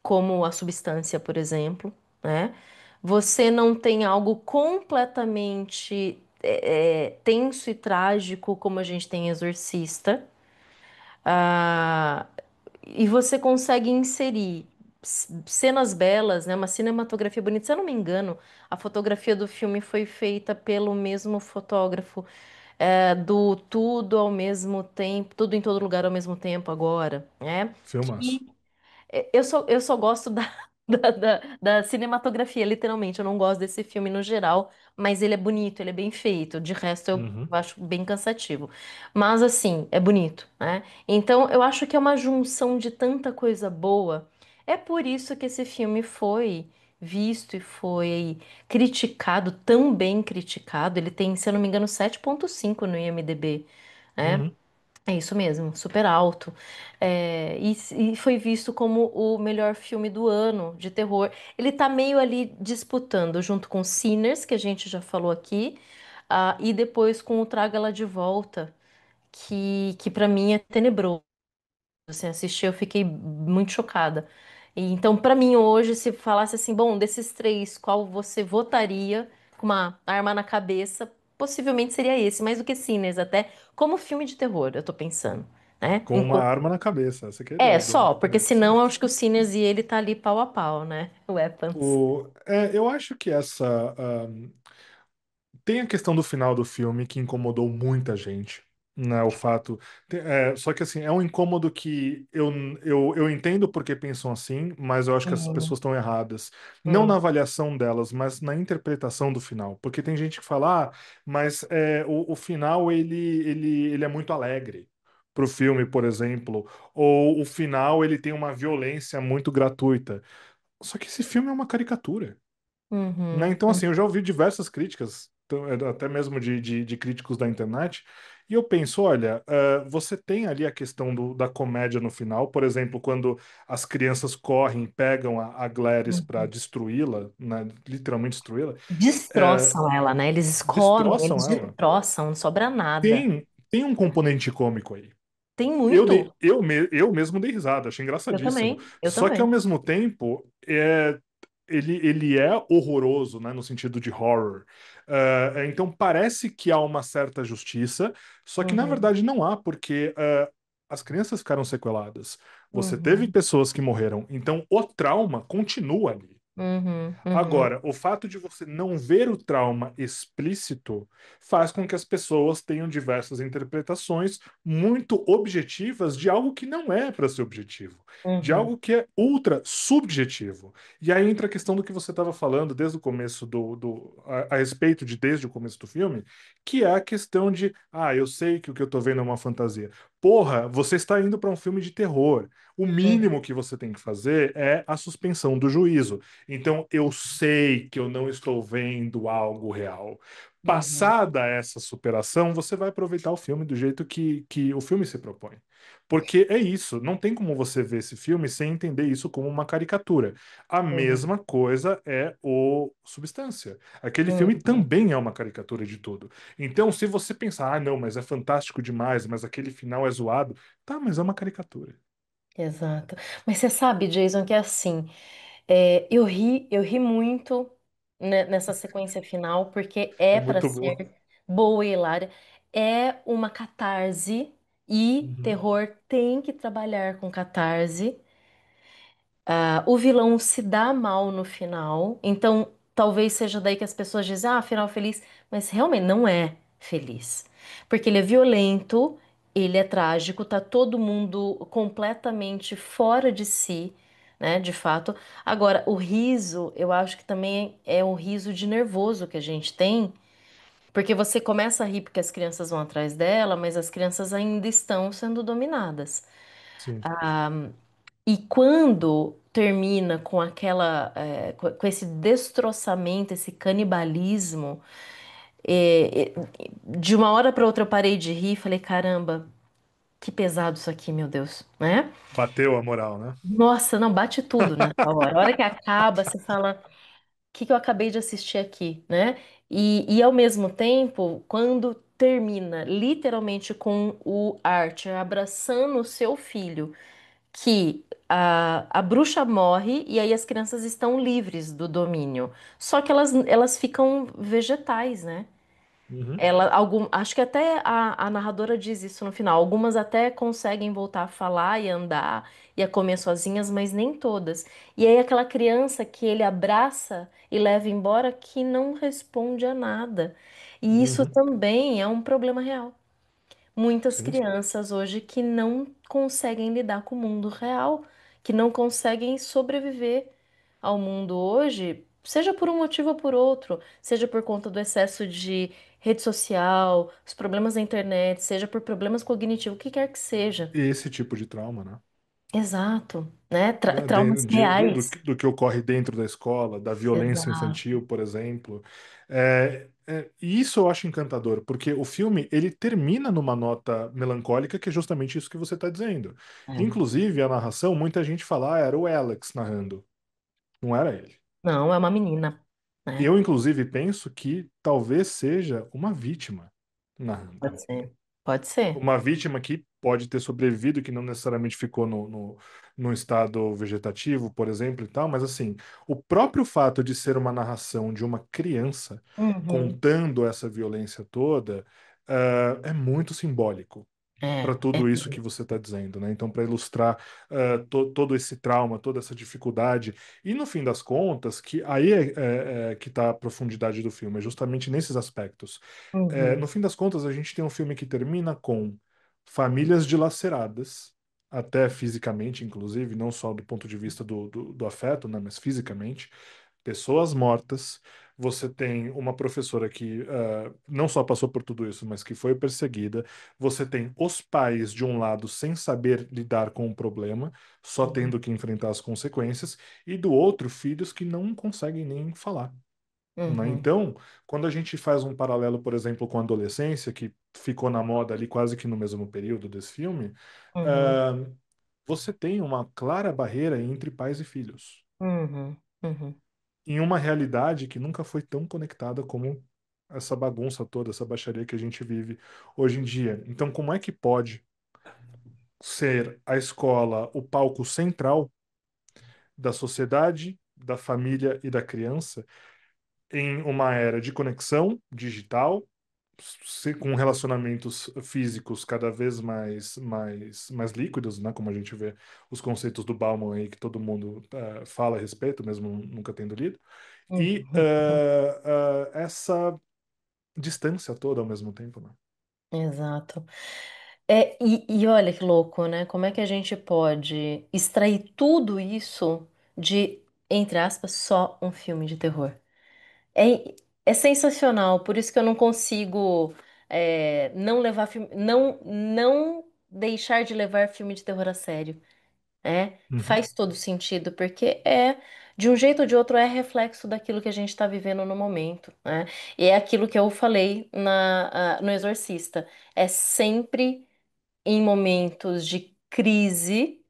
como a substância, por exemplo, né? Você não tem algo completamente tenso e trágico, como a gente tem em Exorcista. Ah, e você consegue inserir cenas belas, né? Uma cinematografia bonita. Se eu não me engano, a fotografia do filme foi feita pelo mesmo fotógrafo do Tudo ao mesmo tempo, Tudo em Todo Lugar ao mesmo tempo agora, né? Filmaço. Que eu só gosto da da cinematografia, literalmente. Eu não gosto desse filme no geral, mas ele é bonito, ele é bem feito. De resto, eu Uhum, acho bem cansativo. Mas, assim, é bonito, né? Então, eu acho que é uma junção de tanta coisa boa. É por isso que esse filme foi visto e foi criticado, tão bem criticado. Ele tem, se eu não me engano, 7,5 no IMDb, né? uhum, É isso mesmo, super alto. E foi visto como o melhor filme do ano de terror. Ele tá meio ali disputando junto com Sinners, que a gente já falou aqui, e depois com o Traga Ela de Volta, que para mim é tenebroso. Assim, assisti, eu fiquei muito chocada. Então, para mim, hoje, se falasse assim, bom, desses três, qual você votaria com uma arma na cabeça? Possivelmente seria esse, mais do que Sinners, até como filme de terror, eu tô pensando, né? com uma arma na cabeça, essa que é a É, ideia só, porque do senão eu Sinners. acho que o Sinners e ele tá ali pau a pau, né? Weapons. Eu acho que tem a questão do final do filme que incomodou muita gente, né? O fato. Só que assim, é um incômodo que eu entendo porque pensam assim, mas eu acho que as Uhum, pessoas estão erradas. Não na uhum, avaliação delas, mas na interpretação do final. Porque tem gente que fala, mas o final ele é muito alegre. Pro filme, por exemplo, ou o final ele tem uma violência muito gratuita. Só que esse filme é uma caricatura, né? uhum, Então, uhum, assim, eu já ouvi diversas críticas, até mesmo de críticos da internet, e eu penso, olha, você tem ali a questão da comédia no final, por exemplo, quando as crianças correm e pegam a Gladys para uhum. destruí-la, né? Literalmente destruí-la, é, Destroçam ela, né? Eles comem, destroçam eles ela. destroçam, não sobra nada. Tem um componente cômico aí. Tem muito. Eu mesmo dei risada, achei Eu engraçadíssimo. também, eu Só que ao também. mesmo tempo, ele é horroroso, né, no sentido de horror. Então parece que há uma certa justiça, só que na Uhum, verdade não há, porque as crianças ficaram sequeladas. Você teve uhum, pessoas que morreram, então o trauma continua ali. uhum, uhum, Agora, o fato de você não ver o trauma explícito faz com que as pessoas tenham diversas interpretações muito objetivas de algo que não é para ser objetivo, de uhum, algo que é ultra subjetivo. E aí entra a questão do que você estava falando desde o começo a respeito de desde o começo do filme, que é a questão de, eu sei que o que eu tô vendo é uma fantasia. Porra, você está indo para um filme de terror. O uhum, mínimo que você tem que fazer é a suspensão do juízo. Então eu sei que eu não estou vendo algo real. uhum, Passada essa superação, você vai aproveitar o filme do jeito que o filme se propõe. Porque é isso, não tem como você ver esse filme sem entender isso como uma caricatura. A uhum, mesma coisa é o Substância. Aquele filme uhum. também é uma caricatura de tudo. Então, se você pensar, não, mas é fantástico demais, mas aquele final é zoado, tá, mas é uma caricatura. Exato. Mas você sabe, Jason, que é assim, eu ri muito nessa sequência final, porque É é para muito boa. ser boa e hilária. É uma catarse, e Uhum, terror tem que trabalhar com catarse. O vilão se dá mal no final, então talvez seja daí que as pessoas dizem, final feliz, mas realmente não é feliz. Porque ele é violento, ele é trágico, tá todo mundo completamente fora de si, né, de fato. Agora, o riso, eu acho que também é um riso de nervoso que a gente tem, porque você começa a rir porque as crianças vão atrás dela, mas as crianças ainda estão sendo dominadas. sim. E quando termina com com esse destroçamento, esse canibalismo, de uma hora para outra eu parei de rir e falei, caramba, que pesado isso aqui, meu Deus, né? Bateu a moral, né? Nossa, não bate tudo nessa hora. A hora que acaba, você fala, o que eu acabei de assistir aqui, né? E ao mesmo tempo, quando termina literalmente com o Archer abraçando o seu filho, que a bruxa morre e aí as crianças estão livres do domínio. Só que elas ficam vegetais, né? Uhum, Acho que até a narradora diz isso no final. Algumas até conseguem voltar a falar e andar e a comer sozinhas, mas nem todas. E aí aquela criança que ele abraça e leva embora que não responde a nada. E isso uhum. também é um problema real. Muitas Sim, sim. crianças hoje que não conseguem lidar com o mundo real, que não conseguem sobreviver. ao mundo hoje, seja por um motivo ou por outro, seja por conta do excesso de rede social, os problemas da internet, seja por problemas cognitivos, o que quer que seja. Esse tipo de trauma, né? Exato, né? Da- Traumas reais. do que ocorre dentro da escola, da violência Exato. infantil, por exemplo. E isso eu acho encantador, porque o filme ele termina numa nota melancólica, que é justamente isso que você está dizendo. É. Inclusive, a narração, muita gente fala, ah, era o Alex narrando. Não era ele. Não, é uma menina, né? Eu, inclusive, penso que talvez seja uma vítima narrando. Pode ser. Pode ser. Uma vítima que pode ter sobrevivido, que não necessariamente ficou no estado vegetativo, por exemplo, e tal, mas assim, o próprio fato de ser uma narração de uma criança Uhum. contando essa violência toda, é muito simbólico para É. tudo isso que você está dizendo, né? Então, para ilustrar todo esse trauma, toda essa dificuldade, e no fim das contas, que aí é que está a profundidade do filme, é justamente nesses aspectos. No Uhum. fim das contas, a gente tem um filme que termina com famílias dilaceradas, até fisicamente, inclusive, não só do ponto de vista do afeto, né, mas fisicamente, pessoas mortas. Você tem uma professora que não só passou por tudo isso, mas que foi perseguida. Você tem os pais, de um lado, sem saber lidar com o problema, só tendo que enfrentar as consequências, e do outro, filhos que não conseguem nem falar. Né? Uhum. Então, quando a gente faz um paralelo, por exemplo, com a adolescência, que ficou na moda ali quase que no mesmo período desse filme, Uhum. ah, você tem uma clara barreira entre pais e filhos, Uhum. Uhum. em uma realidade que nunca foi tão conectada como essa bagunça toda, essa baixaria que a gente vive hoje em dia. Então, como é que pode ser a escola o palco central da sociedade, da família e da criança em uma era de conexão digital, com relacionamentos físicos cada vez mais líquidos, né? Como a gente vê os conceitos do Bauman aí que todo mundo fala a respeito, mesmo nunca tendo lido, e Uhum. essa distância toda ao mesmo tempo, né? Exato. E olha que louco, né? Como é que a gente pode extrair tudo isso de, entre aspas, só um filme de terror? É, é sensacional, por isso que eu não consigo não levar filme, não deixar de levar filme de terror a sério. Uhum, Faz todo sentido, porque de um jeito ou de outro, é reflexo daquilo que a gente está vivendo no momento, né? E é aquilo que eu falei no Exorcista. É sempre em momentos de crise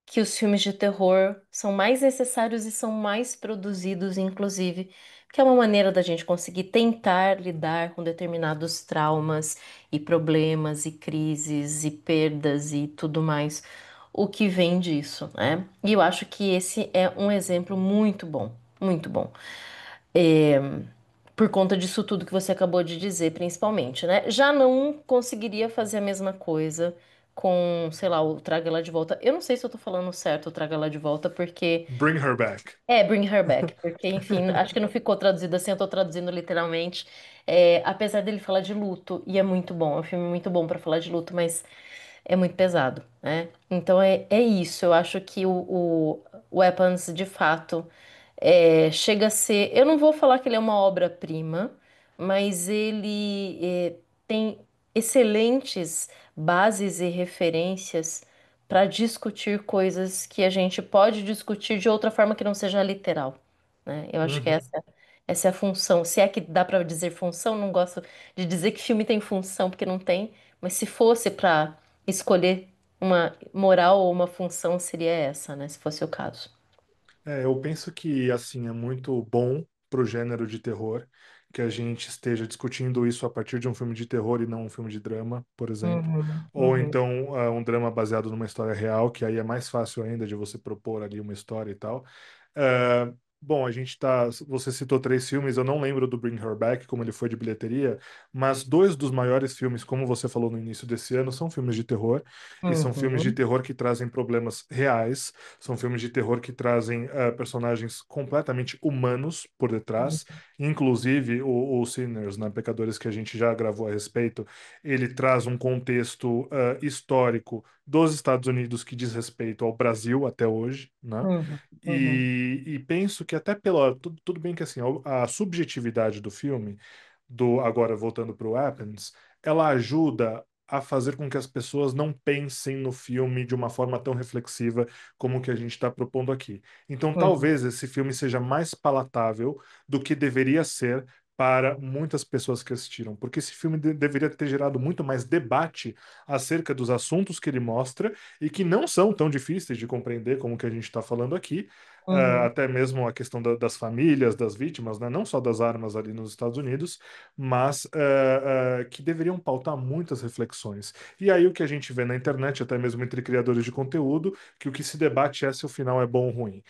que os filmes de terror são mais necessários e são mais produzidos, inclusive, que é uma maneira da gente conseguir tentar lidar com determinados traumas e problemas e crises e perdas e tudo mais, o que vem disso, né? E eu acho que esse é um exemplo muito bom, muito bom. É, por conta disso tudo que você acabou de dizer, principalmente, né? Já não conseguiria fazer a mesma coisa com, sei lá, o Traga Ela de Volta. Eu não sei se eu tô falando certo o Traga Ela de Volta, porque Bring Her Back. Bring Her Back, porque, enfim, acho que não ficou traduzido assim, eu tô traduzindo literalmente. Apesar dele falar de luto, e é muito bom, é um filme muito bom pra falar de luto, mas é muito pesado, né? Então é isso, eu acho que o Weapons, de fato, chega a ser. Eu não vou falar que ele é uma obra-prima, mas ele tem excelentes bases e referências para discutir coisas que a gente pode discutir de outra forma que não seja literal, né? Eu acho que Uhum. essa é a função. Se é que dá para dizer função, não gosto de dizer que filme tem função, porque não tem, mas se fosse para escolher uma moral ou uma função, seria essa, né? Se fosse o caso. Eu penso que assim é muito bom pro gênero de terror que a gente esteja discutindo isso a partir de um filme de terror e não um filme de drama, por exemplo, Uhum, ou uhum, então um drama baseado numa história real, que aí é mais fácil ainda de você propor ali uma história e tal. Bom, a gente tá. Você citou três filmes, eu não lembro do Bring Her Back, como ele foi de bilheteria, mas dois dos maiores filmes, como você falou no início desse ano, são filmes de terror, e são filmes de Uhum, terror que trazem problemas reais, são filmes de terror que trazem personagens completamente humanos por detrás, inclusive o Sinners, né, Pecadores, que a gente já gravou a respeito, ele traz um contexto histórico dos Estados Unidos que diz respeito ao Brasil até hoje, né? uhum, uhum, E penso que até pela. Tudo bem que assim, a subjetividade do filme, do agora voltando para o Athens, ela ajuda a fazer com que as pessoas não pensem no filme de uma forma tão reflexiva como o que a gente está propondo aqui. Então, uhum, talvez esse filme seja mais palatável do que deveria ser para muitas pessoas que assistiram, porque esse filme deveria ter gerado muito mais debate acerca dos assuntos que ele mostra e que não são tão difíceis de compreender como o que a gente está falando aqui, uhum, até mesmo a questão das famílias, das vítimas, né? Não só das armas ali nos Estados Unidos, mas que deveriam pautar muitas reflexões. E aí o que a gente vê na internet, até mesmo entre criadores de conteúdo, que o que se debate é se o final é bom ou ruim.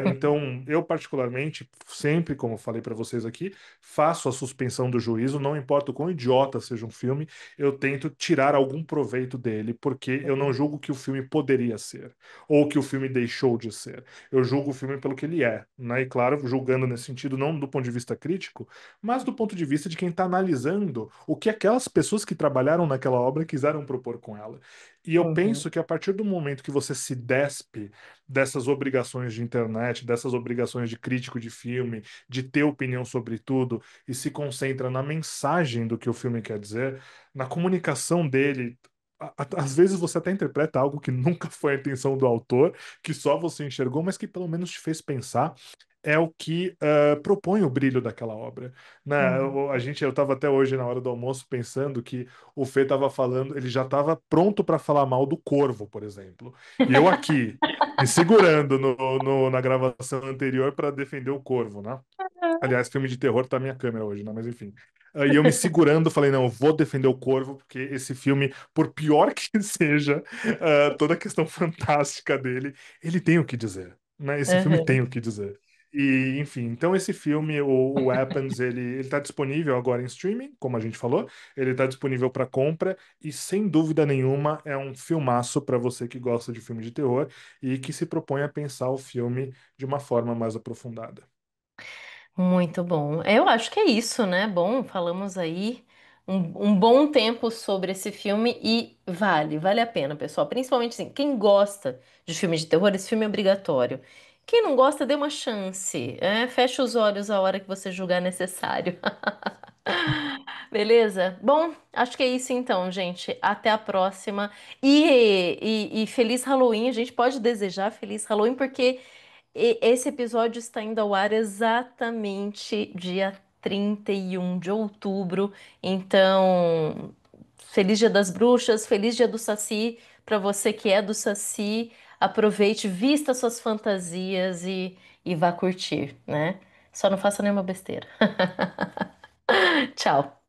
Então, eu particularmente, sempre, como falei para vocês aqui, faço a suspensão do juízo, não importa o quão idiota seja um filme, eu tento tirar algum proveito dele, porque eu não julgo que o filme poderia ser, ou que o filme deixou de ser. Eu julgo o filme pelo que ele é, né? E claro, julgando nesse sentido, não do ponto de vista crítico, mas do ponto de vista de quem está analisando o que aquelas pessoas que trabalharam naquela obra quiseram propor com ela. E eu uhum, penso que a partir do momento que você se despe dessas obrigações de internet, dessas obrigações de crítico de filme, de ter opinião sobre tudo, e se concentra na mensagem do que o filme quer dizer, na comunicação dele. Às vezes você até interpreta algo que nunca foi a intenção do autor, que só você enxergou, mas que pelo menos te fez pensar, é o que propõe o brilho daquela obra. Né? uhum. Eu estava até hoje na hora do almoço pensando que o Fê estava falando, ele já estava pronto para falar mal do Corvo, por exemplo. E eu aqui, me segurando na gravação anterior para defender o Corvo, né? Aliás, filme de terror tá na minha câmera hoje, né? Mas enfim. E eu me segurando, falei, não, eu vou defender o Corvo, porque esse filme, por pior que seja, toda a questão fantástica dele, ele tem o que dizer, né? Esse filme tem Uhum. o que dizer. E, enfim, então esse filme, o Weapons, ele tá disponível agora em streaming, como a gente falou, ele tá disponível para compra e, sem dúvida nenhuma, é um filmaço para você que gosta de filme de terror e que se propõe a pensar o filme de uma forma mais aprofundada. Muito bom. Eu acho que é isso, né? Bom, falamos aí um bom tempo sobre esse filme e vale a pena, pessoal. Principalmente assim, quem gosta de filme de terror, esse filme é obrigatório. Quem não gosta, dê uma chance. Feche os olhos a hora que você julgar necessário. Beleza? Bom, acho que é isso então, gente. Até a próxima. E feliz Halloween. A gente pode desejar feliz Halloween, porque esse episódio está indo ao ar exatamente dia 31 de outubro. Então, feliz Dia das Bruxas, feliz Dia do Saci. Para você que é do Saci, aproveite, vista suas fantasias e vá curtir, né? Só não faça nenhuma besteira. Tchau.